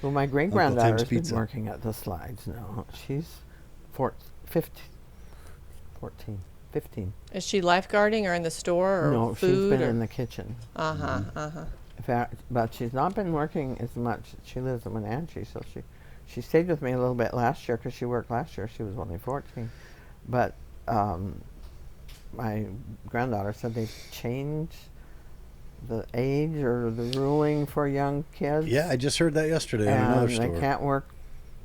well, my great Tim's granddaughter's been Pizza. working at the slides now. She's 15. Is she lifeguarding or in the store or No, food? she's been or? in the kitchen. Uh-huh, In fact, but she's not been working as much. She lives in Wenatchee, so she stayed with me a little bit last year because she worked last year. She was only 14. But my granddaughter said they've changed the age or the ruling for young kids. Yeah, I just heard that yesterday in another and store. they can't work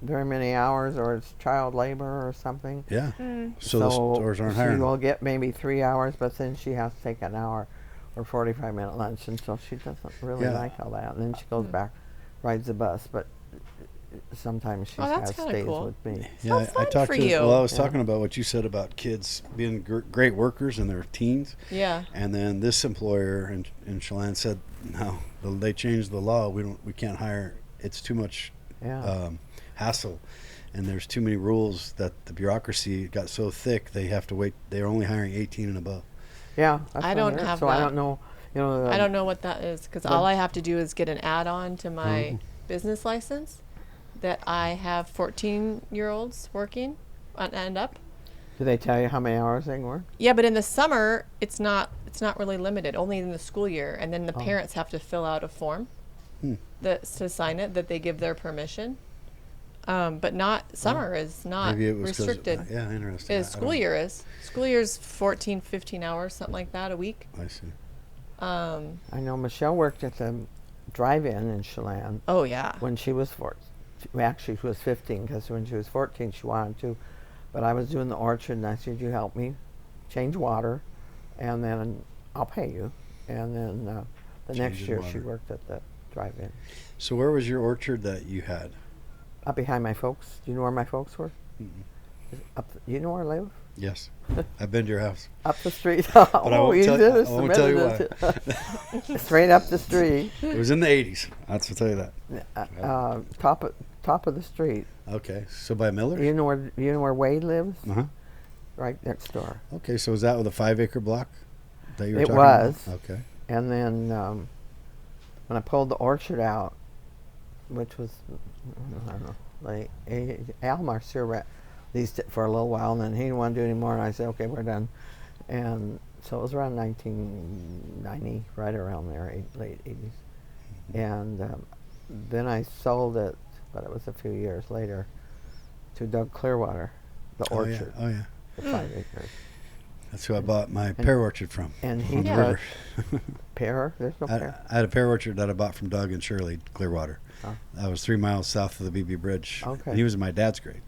very many hours or it's child labor or something. Yeah. Mm. So the stores aren't hiring. She will get maybe 3 hours, but then she has to take an hour or 45-minute lunch, and so she doesn't really Yeah. like all that. And then she goes back, rides the bus. But sometimes she Oh, that's has kinda stays cool. with me. Yeah, How fun talked for to. you. Well, I was Yeah. talking about what you said about kids being great workers in their teens, Yeah. and then this employer in Chelan said, no, they changed the law. We can't hire. It's too much Yeah. hassle, and there's too many rules that the bureaucracy got so thick they have to wait. They're only hiring 18 and above. Yeah. That's I what don't heard. have So I that. don't know. You know. I don't know what that is because all I have to do is get an add-on to my Oh. business license that I have 14-year-olds working and up. Do they tell you how many hours they can work? Yeah, but in the summer, it's not really limited. Only in the school year, and then the parents have to fill out a form that's to sign it that they give their permission. But not summer is not Maybe it was 'cause- restricted. yeah, interesting. Is school year is. School year's 14, 15 hours, something like that a week. I see. I know Michelle worked at the drive-in in Chelan Oh yeah. when she was 14. Actually, she was 15 because when she was 14, she wanted to. But I was doing the orchard, and I said, "You help me change water, and then I'll pay you." And then the next Changing year, she water. worked at the drive-in. So where was your orchard that you had? Up behind my folks. Do you know where my folks were? You know where I live? Yes, I've been to your house. Up the street. But I won't you tell- did I it, won't tell you submitted it. Straight up the street, It was in the 80s. That's to tell you that. top of the street. Okay, so by Miller. You know where Wade lives? Uh huh. Right next door. Okay, so is that with a 5-acre block that you were It talking was. about? Okay. And then when I pulled the orchard out, which was, I don't know, like Al Marcier leased it for a little while, and then he didn't want to do it anymore, and I said, okay, we're done. And so it was around 1990, right around there, late 80s. And then I sold it, but it was a few years later, to Doug Clearwater, the orchard, Oh yeah. the 5 acres. That's who I bought my pear orchard from. And he on the put river. pear, there's no I pear. had a pear orchard that I bought from Doug and Shirley Clearwater. Oh. That was 3 miles south of the BB Bridge. Okay. And he was in my dad's grade.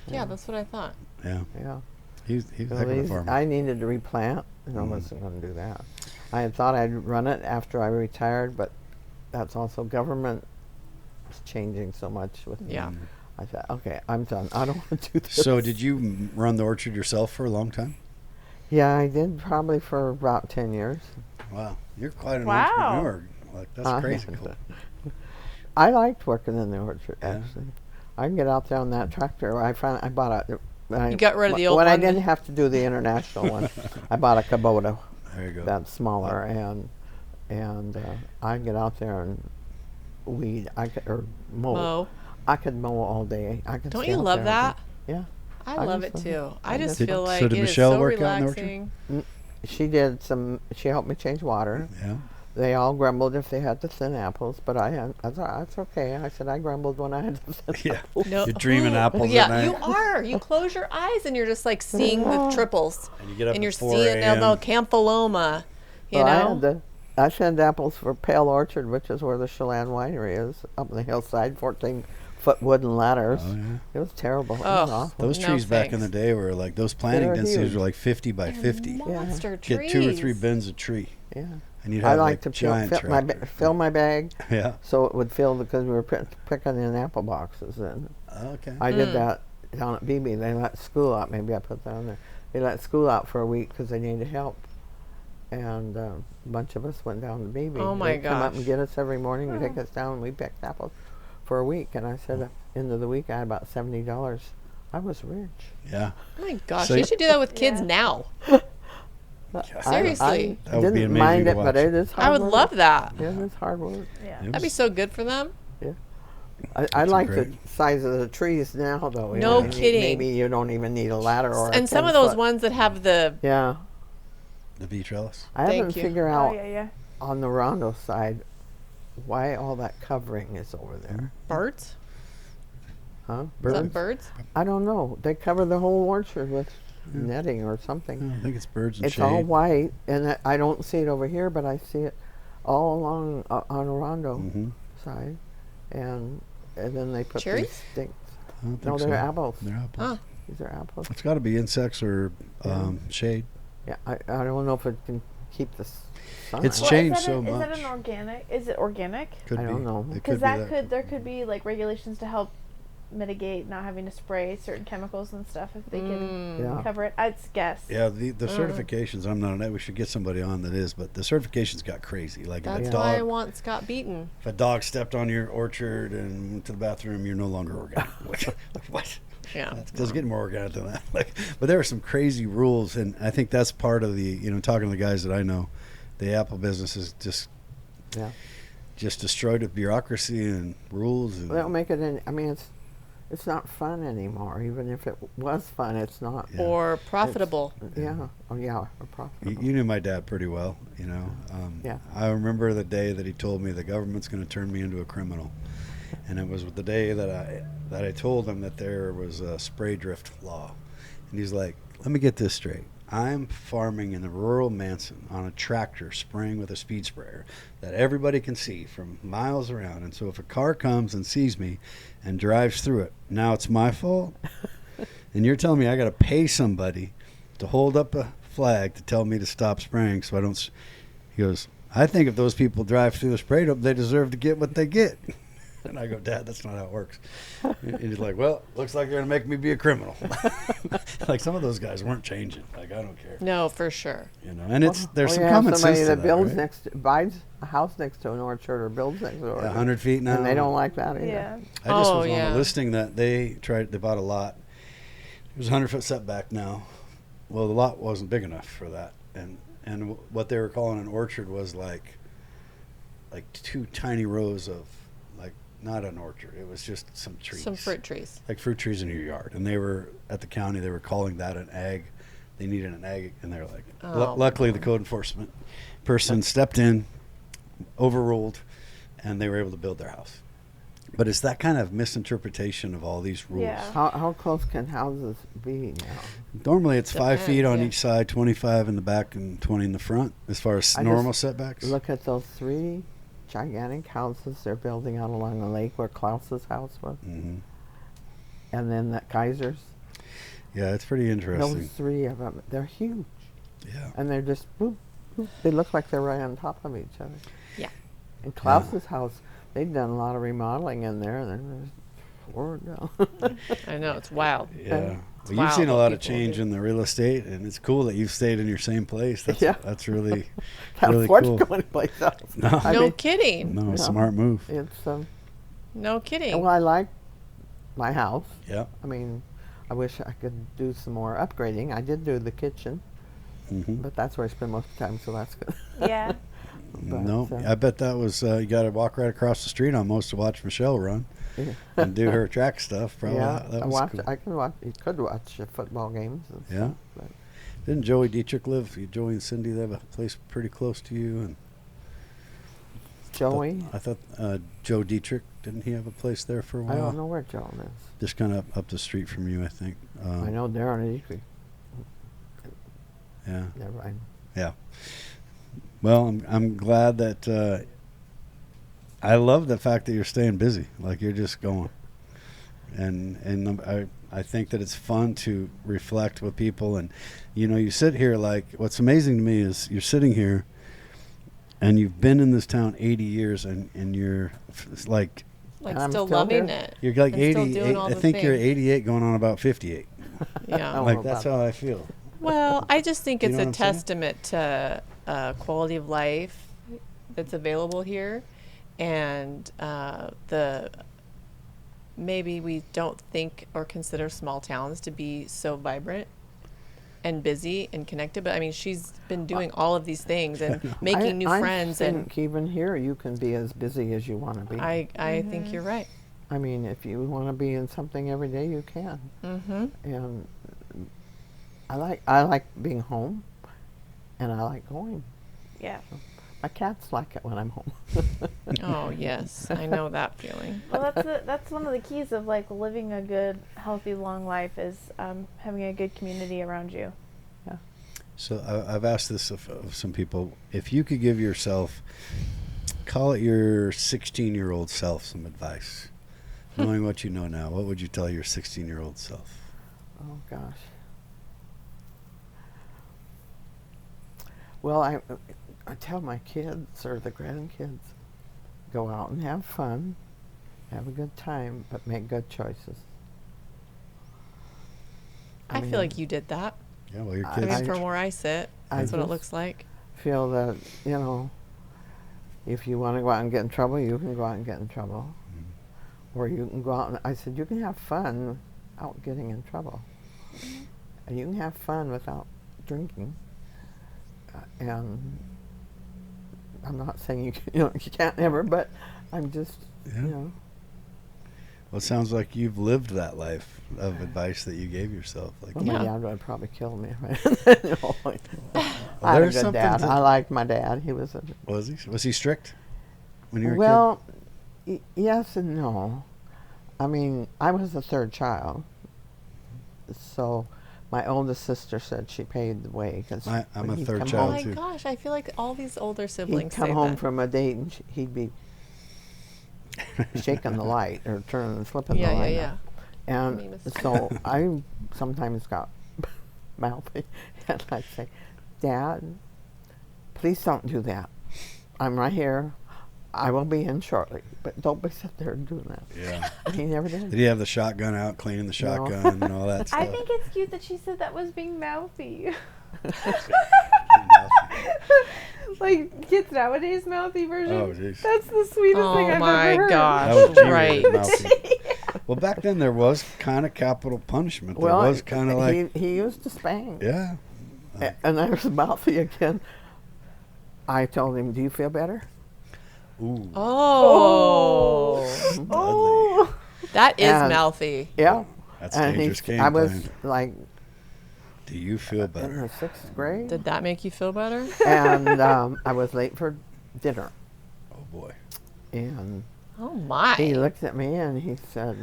Yeah, that's what I thought. Yeah. Yeah. He was a Well, heck of a farmer. I needed to replant, and I wasn't going to do that. I had thought I'd run it after I retired, but that's also government is changing so much with me. Yeah. I thought, okay, I'm done. I don't want to do this. So did you run the orchard yourself for a long time? Yeah, I did probably for about 10 years. Wow. You're quite an Wow. entrepreneur. Like, that's crazy cool. I liked working in the orchard, Yeah. actually. I can get out there on that tractor. I bought a. You got rid of the old when I one? didn't have to do the international one, I bought a Kubota. There you go. That's smaller, and I can get out there and weed. Or mow. Mow. I could mow all day. I could. Don't stay you out love there. that? Yeah. I I love just it love too. I I just just- feel like So did it is Michelle so work out in the orchard? relaxing. She did some. She helped me change water. Yeah. They all grumbled if they had to thin apples, but I thought that's okay. I said I grumbled when I had to thin Yeah. apples. No. You're dreaming apples Yeah, at night. you are. You close your eyes and you're just like seeing the triples. And you get up and you're at 4 seeing the a.m. Camphaloma. You Well, know? I thinned apples for Pale Orchard, which is where the Chelan winery is, up on the hillside, 14-foot wooden ladders. Oh, yeah. It was terrible. It was Oh. awful. Those No trees back in the thanks. day were like, those planting were densities huge. were like 50 by 50. Monster Get trees. 2 or 3 bins a tree. Yeah. And you'd I have like like to giant fill my bag Yeah. so it would fill because we were picking in apple boxes. And Okay. I did that down at BB. They let school out. Maybe I put that on there. They let school out for a week because they needed help. And a bunch of us went down to BB. Oh, my They'd come up gosh. and get us every morning and take us down, and we picked apples for a week. And I said, end of the week, I had about $70. I was rich. Yeah. Oh my gosh, So you you- should do that with kids Yeah. now. I Seriously. That would be didn't amazing mind to it, but watch. it is hard I would work. love that. Yeah, it is hard work. Yeah. It That'd be was- so good for them. I like great. the size of the trees now, though. No You know, kidding. Maybe you don't even need a ladder or And some of those 10-foot. ones that have the Yeah. The bee trellis. I Thank haven't you. figured Oh out yeah, yeah. on the Rondo side why all that covering is over there. birds. Huh? Is that birds? I don't know. They cover the whole orchard with netting or something. I think it's birds and It's shade. all white, and I don't see it over here, but I see it all along on the Rondo Mhm. side. And then they put Cherries? these sticks. I don't No, think they're so. apples. They're apples. Huh. These are apples. It's got to be insects or Yeah. shade. Yeah, I don't know if it can keep the sun. It's out. changed is so Is that much. an organic? Is it organic? Could I be. don't know. It Because be there could be like regulations to help mitigate not having to spray certain chemicals and stuff if they can Yeah. cover it. I'd guess. Yeah, the certifications. I'm not on that. We should get somebody on that is, but the certifications got crazy. Like That's if a why I dog, want Scott Beaton. if a dog stepped on your orchard and went to the bathroom, you're no longer organic. What? Yeah. It doesn't get more organic than that. But there are some crazy rules, and I think that's part of the. Talking to the guys that I know, the Apple business is just destroyed with bureaucracy and rules. And, Well, that'll make it. I mean, it's not fun anymore. Even if it was fun, it's not. Yeah. Or profitable. Yeah. Oh, yeah. Or profitable. You knew my dad pretty well, Yeah. I remember the day that he told me the government's going to turn me into a criminal, and it was the day that I told him that there was a spray drift law, and he's like, "Let me get this straight. I'm farming in the rural Manson on a tractor spraying with a speed sprayer that everybody can see from miles around, and so if a car comes and sees me and drives through it, now it's my fault? And you're telling me I got to pay somebody to hold up a flag to tell me to stop spraying so I don't." He goes, "I think if those people drive through the spray dope, they deserve to get what they get." And I go, "Dad, that's not how it works." And he's like, "Well, looks like you're going to make me be a criminal." Like some of those guys weren't changing. Like, I don't care. No, for sure. And there's some you common have somebody sense to that that, builds right? buys a house next to an orchard or builds next door. 100 feet now. And they don't like that either. Yeah. I just Oh, was on yeah. a listing that they bought a lot. It was a 100-foot setback now. Well, the lot wasn't big enough for that. And what they were calling an orchard was like two tiny rows of, not an orchard. It was just some trees. Some fruit trees. Like fruit trees in your yard. And they were, at the county, they were calling that an ag. They needed an ag. And they were like, Oh, luckily the code enforcement person stepped in, overruled, and they were able to build their house. But it's that kind of misinterpretation of all these rules. Yeah. How close can houses be now? Normally it's 5 feet Depends, on yeah. each side, 25 in the back and 20 in the front as far as I normal just setbacks. Look at those 3 gigantic houses they're building out along the lake where Klaus's house was. Hmm. And then the Kaiser's. Yeah, it's pretty interesting. Those 3 of them, they're huge. Yeah. And they're just, boop, boop. They look like they're right on top of each other. Yeah. And Klaus's house, they've done a lot of remodeling in there. And there's 4 now. I know, it's wild. Yeah. It's Well, you've seen a wild lot what of people change do. in the real estate, and it's cool that you've stayed in your same place. That's, Yeah. that's really, Can't really afford cool. to go anyplace else. No. I No mean, kidding. No, No. smart move. It's, No kidding. well, I like my house. Yeah. I mean, I wish I could do some more upgrading. I did do the kitchen, Hmm. but that's where I spend most of the time, so that's good. Yeah. But, No, I bet that was, you got to walk right across the street almost to watch Michelle run Yeah. and do her track stuff. Probably. Yeah, That I was watch. cool. I can watch. You could watch football games. And Yeah. stuff, but Didn't Joey Dietrich live? Joey and Cindy, they have a place pretty close to you. And Joey, I thought Joe Dietrich, didn't he have a place there for a while? I don't know where Joan is. Just kind of up the street from you, I think. I know Darren Eakley. Yeah. Never mind. Yeah. Well, I'm glad that I love the fact that you're staying busy. Like you're just going, and I think that it's fun to reflect with people, and you sit here. Like what's amazing to me is you're sitting here, and you've been in this town 80 years, and you're like Like I'm still still loving here. it. you're like And still 88. doing all I the think you're things. 88, going on about 58. Yeah. Oh, Like about that's how I feel. Well, I just think You it's know a what I'm saying? testament to quality of life that's available here, and maybe we don't think or consider small towns to be so vibrant and busy and connected. But I mean, she's been doing all of these things and making new friends, I and think even here you can be as busy as you want to be. I think you're right. I mean, if you want to be in something every day, you can. Mm-hmm. And I like being home, and I like going. Yeah. My cats like it when I'm home. Oh yes, I know that feeling. Well, that's one of the keys of like living a good, healthy, long life is having a good community around you. So I've asked this of some people. If you could give yourself, call it your 16-year-old self, some advice, knowing what you know now, what would you tell your 16-year-old self? Oh gosh. Well, I tell my kids or the grandkids, go out and have fun, have a good time, but make good choices. I feel like you did that. Yeah, well, your I kids. mean, from where I sit, that's what it just looks like. feel that, you know, if you want to go out and get in trouble, you can go out and get in trouble. Or you can go out and, I said, you can have fun without getting in trouble. And you can have fun without drinking. And I'm not saying you can't ever, but I'm just, Yeah. you know. Well, it sounds like you've lived that life of advice that you gave yourself. Like, Well, Yeah. my dad would probably kill me. You know, like, I had a there's good something dad. to- I liked my dad. He was a was he strict when you were a well, yes and no. I mean, I was the third child, so my oldest sister said she paid the way because I'm a third Oh child. my too. gosh, I feel like all these older He'd siblings come say home that. from a date and he'd be shaking the light or flipping Yeah, the yeah, light yeah. on. And Me with- so I sometimes got mouthy, and I'd say, "Dad, please don't do that. I'm right here. I will be in shortly, but don't be sitting there and doing that." Yeah. And he never Did did. he have the shotgun out, cleaning the No. shotgun and all that stuff? I think it's cute that she said that was being mouthy. Like kids nowadays mouthy version. Oh, jeez. That's the sweetest Oh thing I've my ever heard. gosh. That was G-rated, Right. mouthy. Well, back then there was kind of capital punishment. There Well, was kind of like, he used to spank. yeah. And I was mouthy again. I told him, "Do you feel better?" Ooh. Oh, Oh. that is And- mouthy. Yeah. That's And dangerous game I was plan. like Do you feel in better? the 6th grade, Did that make you feel better? and I was late for dinner. Oh boy. And Oh my. he looked at me and he said,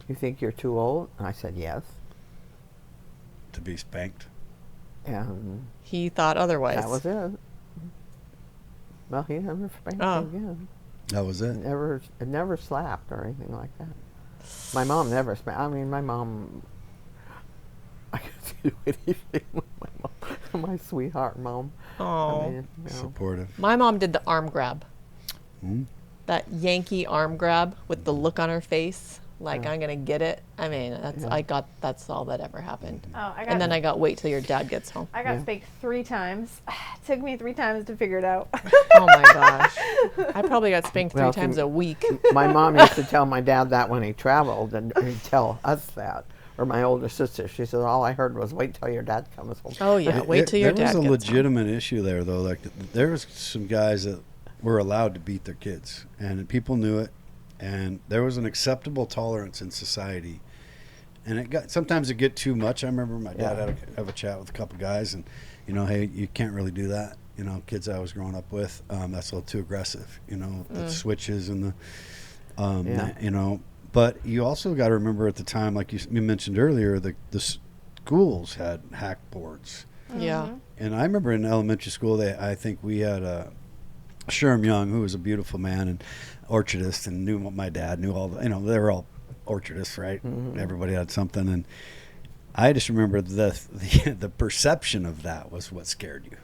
"You think you're too old?" And I said, "Yes." To be spanked. And He thought otherwise. that was it. Well, he never spanked Oh. me again. That was it. It never slapped or anything like that. My mom never spanked. I mean, my mom, I could do anything with my mom. My sweetheart mom. Oh. I mean, you know. Supportive. My mom did the arm grab. Hmm? That Yankee arm grab with the look on her face, like Yeah. I'm gonna get it. I mean, Yeah. that's all that ever happened. Oh, I got And then I got wait till your dad gets home. I got Yeah. spanked 3 times. It took me 3 times to figure it out. Oh my gosh. I probably got spanked 3 Well, times a week. My mom used to tell my dad that when he traveled, and he'd tell us that. Or my older sister, she said, "All I heard was wait till your dad comes home." Oh yeah, wait till your dad There was a gets home. legitimate issue there, though. Like there was some guys that were allowed to beat their kids, and people knew it, and there was an acceptable tolerance in society. And it got sometimes it get too much. I remember my dad Yeah. had have a chat with a couple guys, and hey, you can't really do that. Kids I was growing up with, that's a little too aggressive. The switches and the, Yeah. But you also got to remember at the time, like you mentioned earlier, the schools had hack boards. Yeah. And I remember in elementary school, I think we had Sherm Young, who was a beautiful man and orchardist, and knew my dad, knew all the, they were all orchardists, right? Mhm. Everybody had something, and I just remember the perception of that was what scared you,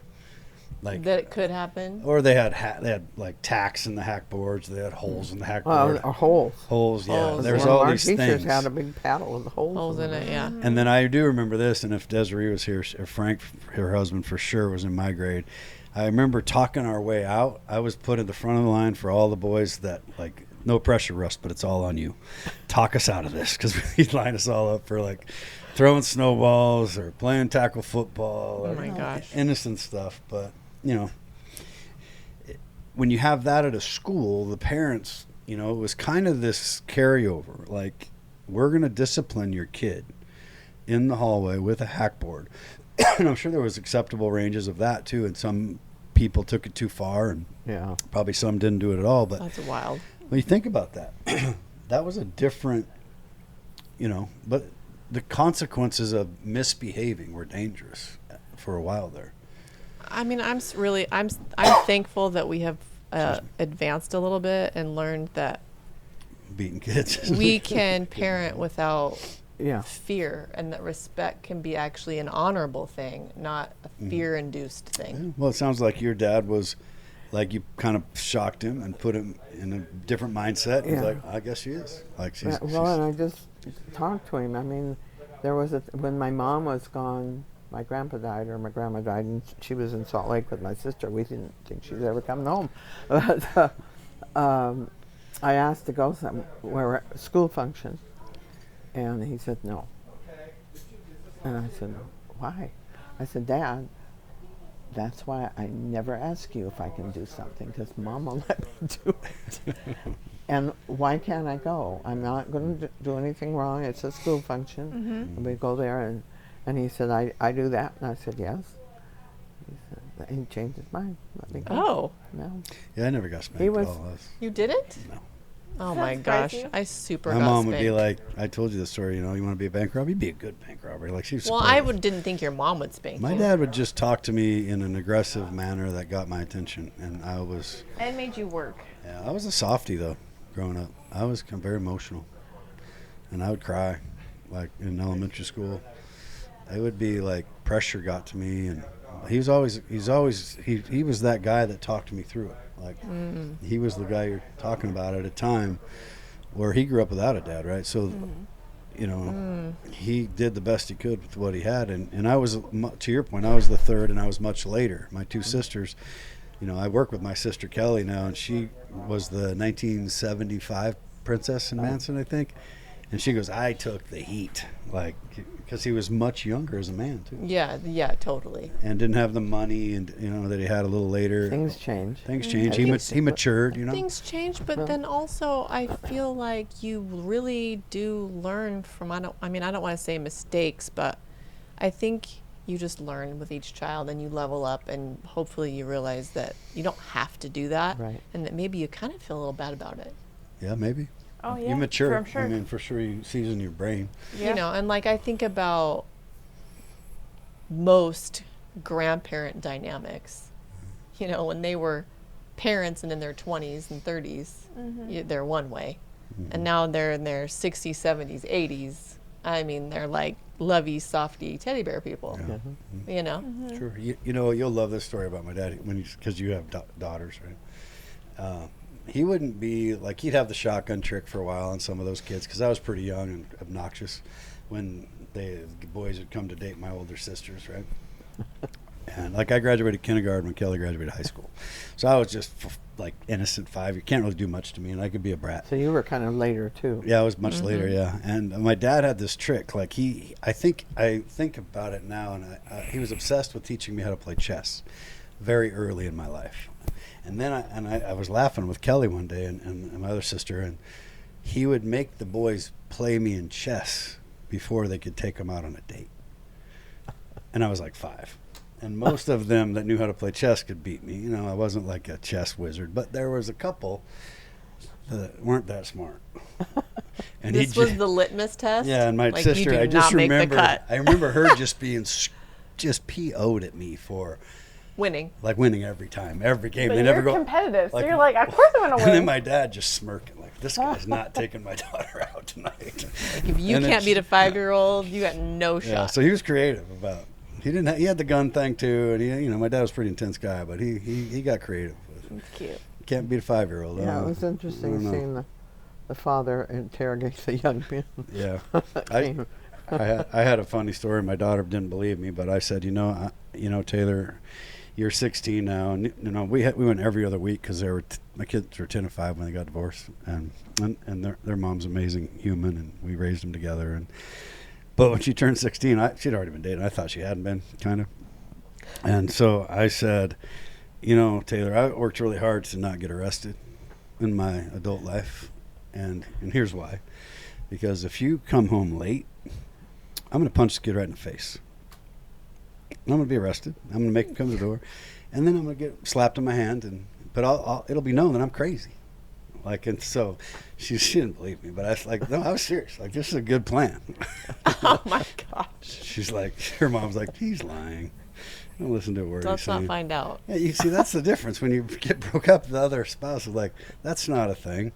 like That it could happen. or they had like tacks in the hack boards, they had holes in the hack Well, board, or holes. holes, yeah. Holes. There's One of all our these teachers things. had a big paddle with holes, Holes in it, yeah. And then I do remember this, and if Desiree was here, or Frank, her husband, for sure was in my grade. I remember talking our way out. I was put in the front of the line for all the boys that, like, no pressure, Russ, but it's all on you. Talk us out of this, because he'd line us all up for, like, throwing snowballs or playing tackle football. Oh Or, my gosh. innocent stuff. But, when you have that at a school, the parents, it was kind of this carryover. Like, we're going to discipline your kid in the hallway with a hackboard. And I'm sure there was acceptable ranges of that too, and some people took it too far, and Yeah. probably some didn't do it at all. But That's wild. when you think about that, that was a different, but the consequences of misbehaving were dangerous for a while there. I mean, I'm thankful that we have advanced a little bit and learned that Beating kids. we can parent without fear, and that respect can be actually an honorable thing, not a fear-induced thing. Yeah. Well, it sounds like your dad was like, you kind of shocked him and put him in a different mindset. He's like, I guess she is. Like, she's, and I just talked to him. I mean, there was when my mom was gone, my grandpa died, or my grandma died, and she was in Salt Lake with my sister. We didn't think she'd ever come home. But I asked to go somewhere, school function, and he said no. And I said, why? I said, Dad, that's why I never ask you if I can do something, because Mom will let me do it. And why can't I go? I'm not going to do anything wrong. It's a school function. And we go there, and he said, I do that. And I said, yes. He said, he changed his mind. Let me go. Oh. No. Yeah, I never got spanked He was- at all. You didn't? No. Oh Does my that surprise gosh, you? I super My got mom would be spanked. like, I told you the story, you want to be a bank robber? You'd be a good bank robber. Like, she was Well, supportive. didn't think your mom would spank My you. dad would just talk to me in an aggressive manner that got my attention, and I was made you work. I was a softie though, growing up. I was very emotional, and I would cry, like in elementary school. It would be like pressure got to me, and he was that guy that talked me through it. Like he was the guy you're talking about at a time where he grew up without a dad, right? So he did the best he could with what he had, and I was, to your point, I was the third, and I was much later. My two sisters, I work with my sister Kelly now, and she was the 1975 princess in Manson, I think, and she goes, I took the heat, like, because he was much younger as a man too. Yeah, totally. And didn't have the money, and that he had a little later. Things change. Things change. He matured, Things change, but then also I feel like you really do learn from, I don't want to say mistakes, but I think you just learn with each child, and you level up, and hopefully you realize that you don't have to do that, Right. and that maybe you kind of feel a little bad about it. Yeah, maybe. Oh, yeah. You mature. I'm sure. I mean, for sure, you season your brain. Yeah. And like I think about most grandparent dynamics, when they were parents and in their 20s and 30s, they're one way. And now they're in their 60s, 70s, 80s. I mean, they're like lovey, softy teddy bear people, Sure. You'll love this story about my dad because you have daughters, right? He wouldn't be like, he'd have the shotgun trick for a while on some of those kids, because I was pretty young and obnoxious when the boys would come to date my older sisters, right? And like, I graduated kindergarten when Kelly graduated high school, so I was just like innocent 5. You can't really do much to me, and I could be a brat. So you were kind of later too. Yeah, I was much later. Yeah, and my dad had this trick. Like I think about it now, and he was obsessed with teaching me how to play chess very early in my life. And then I was laughing with Kelly one day and my other sister, and he would make the boys play me in chess before they could take them out on a date. And I was like 5. And most of them that knew how to play chess could beat me. I wasn't like a chess wizard, but there was a couple that weren't that smart. And this was the litmus test? Yeah, and my like, sister, you do I just not make the remember, cut. I remember her just being just PO'd at me for winning every time, every game. But They you're never go competitive, so like- you're like, of course I'm going to win. And then my dad just smirking, like, this guy's not taking my daughter out tonight. Like, if you And can't it's- beat a 5-year-old, you got no Yeah, shot. so he was creative about. He had the gun thing too, and my dad was a pretty intense guy, but he got creative with it. It's cute. Can't beat a 5-year-old. Yeah, it was interesting seeing the father interrogate the young man. Yeah, I had a funny story. My daughter didn't believe me, but I said, Taylor, you're 16 now, and we went every other week because my kids were 10 and 5 when they got divorced, and their mom's an amazing human, and we raised them together. But when she turned 16, she'd already been dating. I thought she hadn't been, kind of. And so I said, Taylor, I worked really hard to not get arrested in my adult life, and here's why. Because if you come home late, I'm going to punch this kid right in the face. I'm going to be arrested. I'm going to make him come to the door, and then I'm going to get slapped in my hand, but it'll be known that I'm crazy. Like, and so she didn't believe me, but I was like, no, I was serious. Like, this is a good plan. Oh my gosh. She's like, her mom's like, he's lying. Don't listen to a word Let's he's not saying. find out. Yeah, you see, that's the difference. When you get broke up, the other spouse is like, that's not a thing.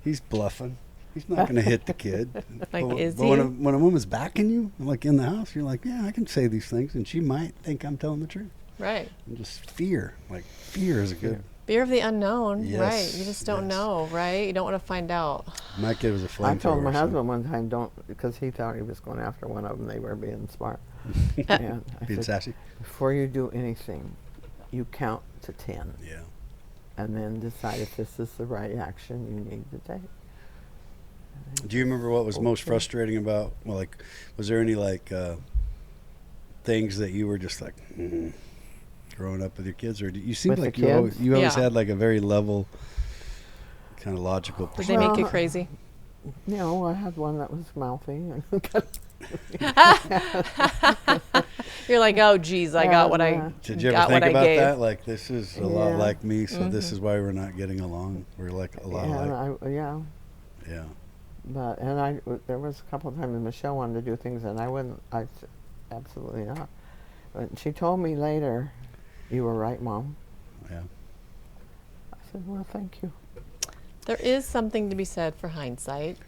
He's bluffing. He's not going to hit the kid. Like, but, is but he? when a woman's backing you, like in the house, you're like, yeah, I can say these things, and she might think I'm telling the truth. Right. And just fear. Like, fear is a good. Fear of the unknown, Yes, right? You just don't yes. know, right? You don't want to find out. My kid was a flamethrower. I told my so- husband one time, don't, because he thought he was going after one of them. They were being smart. And I Being said, sassy. before you do anything, you count to 10, Yeah. and then decide if this is the right action you need to take. Do you remember what was most Okay. frustrating about? Well, like, was there any like things that you were just like growing up with your kids, or you seemed With the like you always, kids? you always Yeah. had like a very level, kind of logical. Did they make you Well, crazy? You know, I had one that was mouthy. You're like, oh, geez, I got what I Yeah. Did you ever got think what I about gave. that? Like, this is a lot Yeah. like me, so this is why we're not getting along. We're like a lot alike. Yeah, Yeah. but there was a couple of times Michelle wanted to do things and I wouldn't. I said, absolutely not. But she told me later, "You were right, Mom." Yeah. I said, "Well, thank you." There is something to be said for hindsight,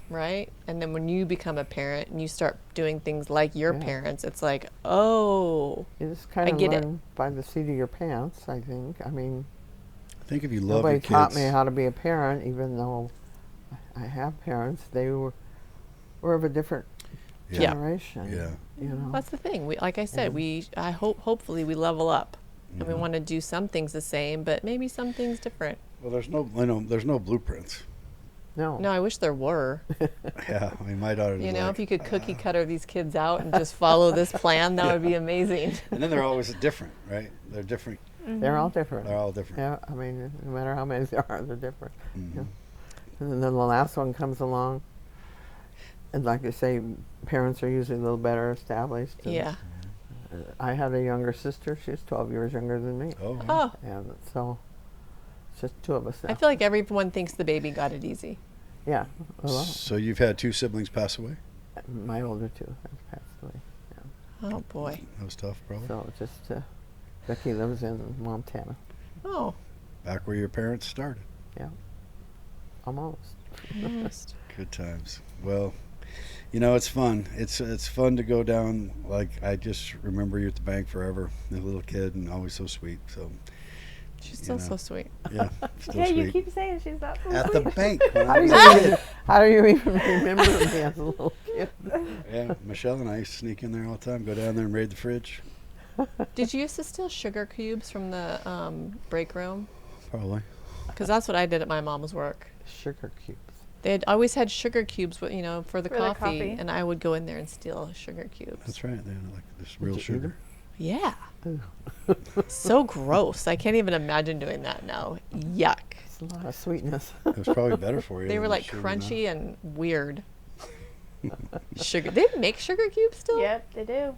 right? And then when you become a parent and you start doing things like your Yeah. parents, it's like, oh, You just kind I of get it. learn by the seat of your pants. I think. I mean, I think if you love nobody your taught kids, me how to be a parent, even though I have parents. They were of a different Yeah. generation. Yeah. You know. that's the thing. We, like I said, I hopefully we level up, and we want to do some things the same, but maybe some things different. well, there's no blueprints. No. No, I wish there were. Yeah. I mean, my daughter. You was know, like, if you could cookie cutter these kids out and just follow this plan, that would be amazing. and then they're always different, right? They're different. They're all different. They're all different. Yeah, I mean, no matter how many there are, they're different. Mhm. Yeah. And then the last one comes along, and like I say, parents are usually a little better established. and, Yeah. I had a younger sister. She's 12 years younger than me, Oh. Oh, and so it's just two of us now. I feel like everyone thinks the baby got it easy. Yeah, a lot. So you've had 2 siblings pass away? My older two have passed away. Oh boy. That was tough, probably. So just Becky lives in Montana. Oh, Back where your parents started. Yeah, almost. almost. Good times. Well, you know, it's fun. It's fun to go down. Like, I just remember you at the bank forever, a little kid, and always so sweet. So, She's still know. so sweet. yeah, still Yeah, you sweet. keep saying she's not so At the sweet. bank. When I How do was you a even, kid. how do you even remember me as a little kid? Yeah, Michelle and I used to sneak in there all the time, go down there and raid the fridge. Did you used to steal sugar cubes from the break room? Probably. Because that's what I did at my mom's work. Sugar cubes. They had always had sugar cubes, for the For the coffee, coffee. and I would go in there and steal sugar cubes. That's right. They had like this real you eat sugar. 'em? Yeah. Ooh. So gross. I can't even imagine doing that now. Yuck. It's a lot of sweetness. It was probably better for you. They were than like sugar crunchy and weird. Sugar. They make sugar cubes still? Yep, they do.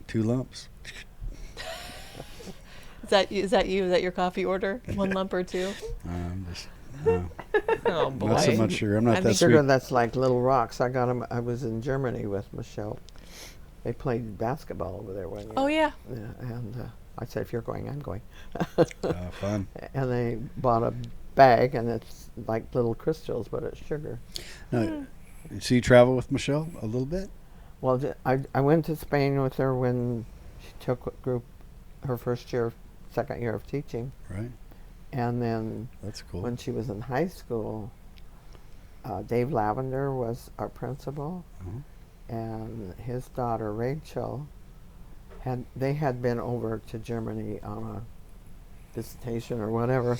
2 lumps. Is that you? Is that your coffee order? 1 lump or 2? Just, no, Oh boy. not so much sugar. I'm not I that think Sugar sweet. that's like little rocks. I got them. I was in Germany with Michelle. They played basketball over there one year. Oh yeah. Yeah, and I said, if you're going, I'm going. Fun. And they bought a bag, and it's like little crystals, but it's sugar. Now, so you travel with Michelle a little bit? Well, I went to Spain with her when she took her first year, second year of teaching. Right. And then That's cool. when she was in high school, Dave Lavender was our principal, Uh-huh. and his daughter Rachel had been over to Germany on a visitation or whatever,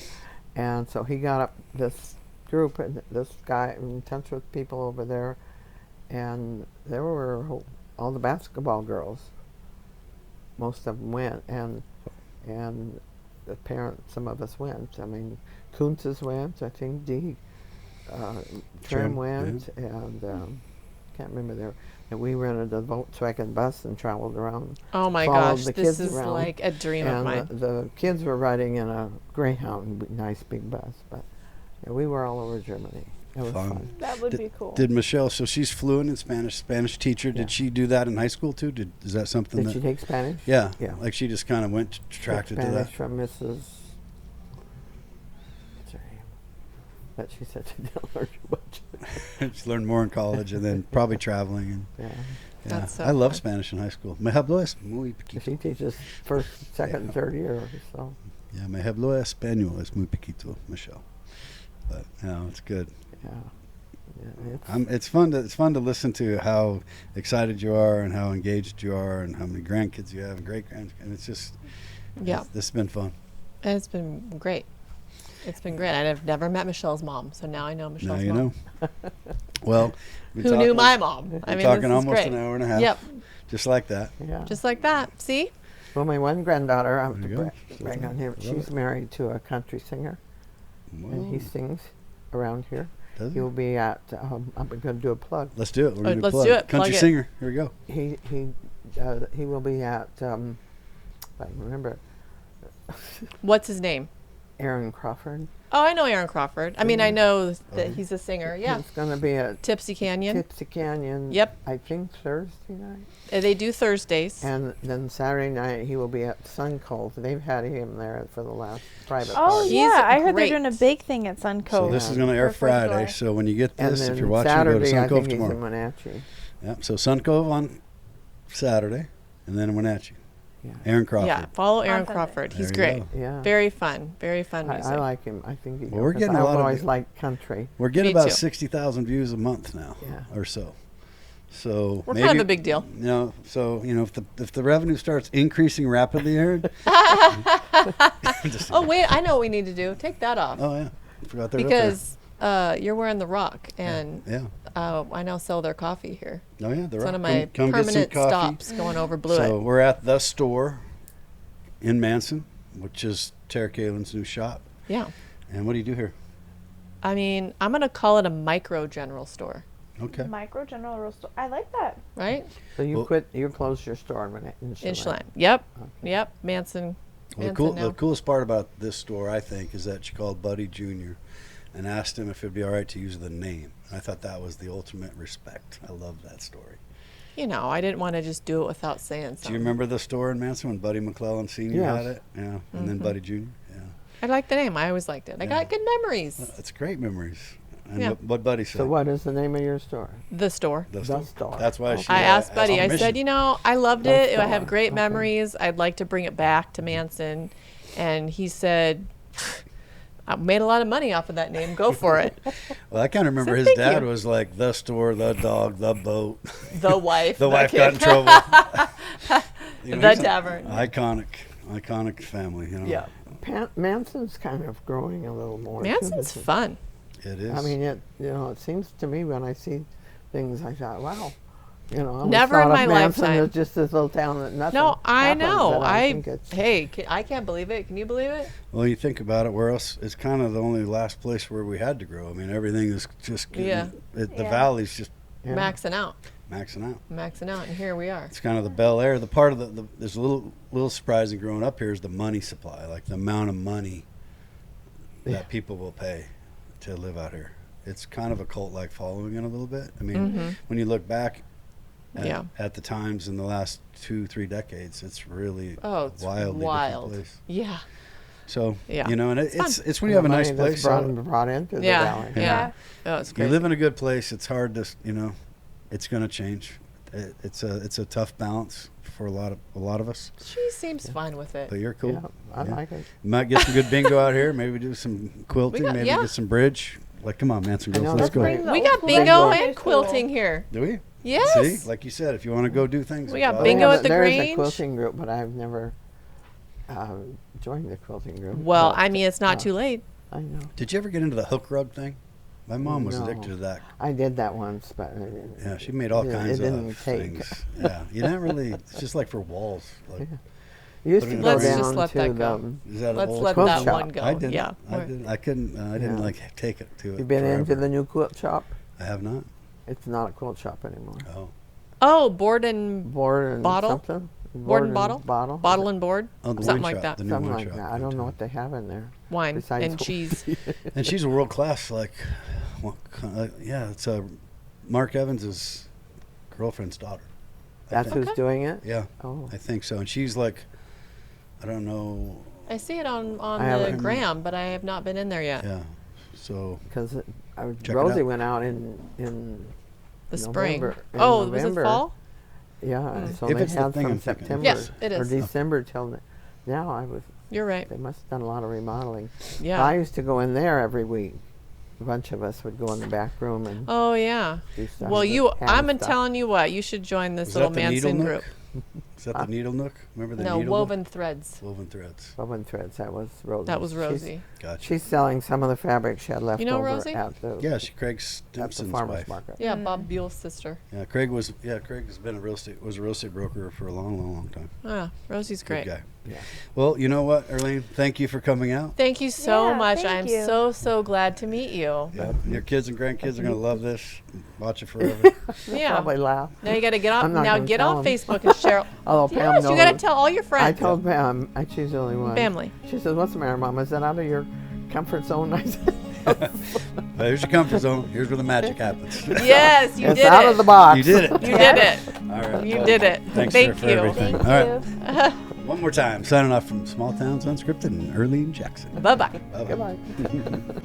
and so he got up this group, and this guy in touch with people over there, and there were all the basketball girls. Most of them went, and the parents, some of us went. I mean, Kuntz's went. I think Trim Trim, went, and can't remember there. And we rented a Volkswagen bus and traveled around. Oh my Followed gosh, the this kids is around, like a dream of And mine. the kids were riding in a Greyhound, nice big bus. But yeah, we were all over Germany. It was Fun. fun. That would be cool. Did Michelle, so she's fluent in Spanish teacher. Yeah. Did she do that in high school too? Is that something Did that? she take Spanish? Yeah. Yeah. Like she just kind of went Took attracted to Spanish that. from Mrs. What's her But she said she didn't learn too much. She learned more in college and then probably traveling. And Yeah. yeah, That's so I love fun. Spanish in high school. Me hablo es muy She poquito. teaches first, second, and third year. So Yeah, me hablo español es muy poquito, Michelle. But no, it's good. yeah, yeah It's fun to listen to how excited you are and how engaged you are and how many grandkids you have and great grandkids. And it's just Yeah. this has been fun. It's been great. It's been great. I've never met Michelle's mom, so now I know Now Michelle's you mom. know. Well, Who knew my mom? I We're mean, talking this is almost great. an hour and a half. Yep, Just like that. yeah. just like that. See? Well, my one granddaughter, I'm There you to go. brag on him. Love She's it. married to a country singer, and he Whoa. sings around here. Does He will be at. I'm going to do a plug. Let's do it. We're gonna Let's plug. do it. Country Plug it. singer. Here we go. He will be at. If I can remember, What's his name? Aaron Crawford. Oh, I know Aaron Crawford. I mean, I know that he's a singer. Yeah. He's going to be at Tipsy Canyon. Tipsy Canyon. Yep. I think Thursday night. They do Thursdays. And then Saturday night he will be at Sun Cove. They've had him there for the last private Oh party. He's yeah, I heard great. they're doing a big thing at Sun So Cove. this is going to air For 4th of Friday. July. So when you get And this, then if you're watching, Saturday, go to Sun I Cove think tomorrow. he's in Wenatchee. Yep. So Sun Cove on Saturday, and then Wenatchee. Yeah. Aaron Crawford. Yeah, follow Aaron Sunday. Crawford. He's There you great. go. Yeah. Very fun music. I like him. I think he's Well, we're getting a lot I've of always it. liked country. We're getting Me about too. 60,000 views a month now, Yeah. or so. So We're maybe, kind of a big deal. You know, so if the revenue starts increasing rapidly, Aaron. Just- Oh wait, I know what we need to do. Take that off Oh yeah, forgot they're because you're wearing the Rock, and up there. I now sell their coffee here. Yeah. Oh yeah, they're It's one up. of my Come get some permanent coffee. stops going over Blewett. So we're at the store in Manson, which is Tara Kalin's new shop. Yeah, And what do you do here? I mean, I'm gonna call it a micro general store, Okay. Micro General Store. I like that. right? So you Well- you closed your store in Chelan. In Chelan. Yep. Okay. Yep. Manson. Well, Manson now. the coolest part about this store, I think, is that she called Buddy Jr. and asked him if it'd be all right to use the name. And I thought that was the ultimate respect. I love that story. You know, I didn't want to just do it without saying something. Do you remember the store in Manson when Buddy McClellan Sr. Yes. had it? Yeah. And then Buddy Jr. Yeah. I like the name. I always liked it. I Yeah. got good memories. It's great memories. And Yeah. what Buddy said. So what is the name of your store? The store. The The store. That's why she I asked Buddy. I permission. said, you know, I loved The it. I have store. great Okay. memories. I'd like to bring it back to Manson. And he said, I made a lot of money off of that name. Go for it. Well, I kind of remember So his thank dad you. was like the store, the dog, the boat. The wife. The wife kid. got in trouble. You know, The he's a tavern. Iconic family. You know. Yeah. Manson's kind of growing a little more. too, Manson's isn't it? fun. It is. I mean, it seems to me when I see things, I thought, wow. I always Never in thought my of Manson lifetime. as just this little town that nothing. No, I happens, know. but I think it's, I can't believe it. Can you believe it? Well, you think about it, where else? It's kind of the only last place where we had to grow. I mean, everything is just getting, Yeah. The Yeah. valley's just yeah. Maxing out. maxing out. And here we are. It's kind of the Bel Air. The part of the there's a little surprising growing up here is the money supply, like the amount of money that Yeah. people will pay to live out here. It's kind of a cult-like following in a little bit. I mean, Mhm. when you look back Yeah. at the times in the last 2-3 decades, it's really Oh, it's wildly wild. different place. Yeah. So Yeah. you know, and It's fun. it's when you have a the nice money that's place. brought into the Yeah. valley. Yeah. Yeah. Oh, it's You great. live in a good place. It's hard to it's going to change. It's a tough balance for a lot of us. She seems fine with it. But you're cool. Yeah, I Yeah. like it. We might get some good bingo out here. Maybe do some quilting. got- Maybe yeah. get some bridge. Like, come on, Manson I girls, know, let's that's go. great. We got Bingo. bingo Bingo. and quilting here. Do we? Yes. See, like you said, if you want to go do things, We got well, bingo at the There is Grange. a quilting group, but I've never joined the quilting group. Well, but I mean, it's not too late. I know. Did you ever get into the hook rug thing? My mom was No. addicted to that. I did that once, but Yeah, she made all it kinds didn't of take. things. Yeah, you didn't really. It's just like for walls. Like, You used Put to it in go a Let's frame. just down let to that go. is that an Let's old let school that shop? one go. I didn't. Yeah. I didn't. I couldn't. I didn't Yeah. like take it to it. You've been into forever. the new quilt shop? I have not. It's not a quilt shop anymore. Oh. Oh, board and Board and Bottle? something? Board and bottle? Bottle? bottle and board, Oh, the something wine like shop, that. the new Something wine like shop. that. I don't know what they have in there. Wine besides and cheese. And she's a world class. Like, yeah, it's Mark Evans's girlfriend's daughter. I That's think. who's doing it? Yeah, Oh. I think so. And she's like, I don't know. I see it on I the haven't- gram, but I have not been in there yet. Yeah, So because Check it Rosie out. went out in The spring. November- in Oh, was it November. fall? Yeah, so If they it's the had thing from I'm thinking. September Yes, it or is. December till now. You're right. They must have done a lot of remodeling. Yeah. I used to go in there every week. A bunch of us would go in the back room and Oh yeah. do stuff. Well, hand I'm stuff. telling you what. You should join this Is little that the Needle Manson Nook? group. Is that the Needle Nook? Remember the No, Needle woven Nook? threads. Woven threads. Woven threads. That was Rosie. That was Rosie. Gotcha. She's selling some of the fabric she had left You know over Rosie? at the Yeah, she Craig at the Stimson's farmer's wife. market. Yeah, Bob Buell's sister. Yeah, Craig has been a real estate broker for a long time. Ah, Rosie's great. Good guy. Yeah. Well, you know what, Erleyne? Thank you for coming out. Thank you so Yeah, much. thank I'm you. so glad to meet you. Yeah, your kids and grandkids are gonna love this. Watch it forever. They'll Yeah. probably laugh. Now you got to get on. I'm not Now gonna get tell on 'em. Facebook and share. Although Pam Yes, you got to knows. tell all your I friends. told Pam, she's the only one. Family. She says, "What's the matter, Mom? Is that out of your comfort zone?" I said, Here's your comfort zone. Here's where the magic happens. Yes, you "It's did out it. of the box." You did it. You did it. All right. You well, did it. Thanks Thank for you. everything. Thank All you. right. One more time. Signing off from Small Towns Unscripted and Erleyne Jackson. Bye bye. Bye-bye. Goodbye.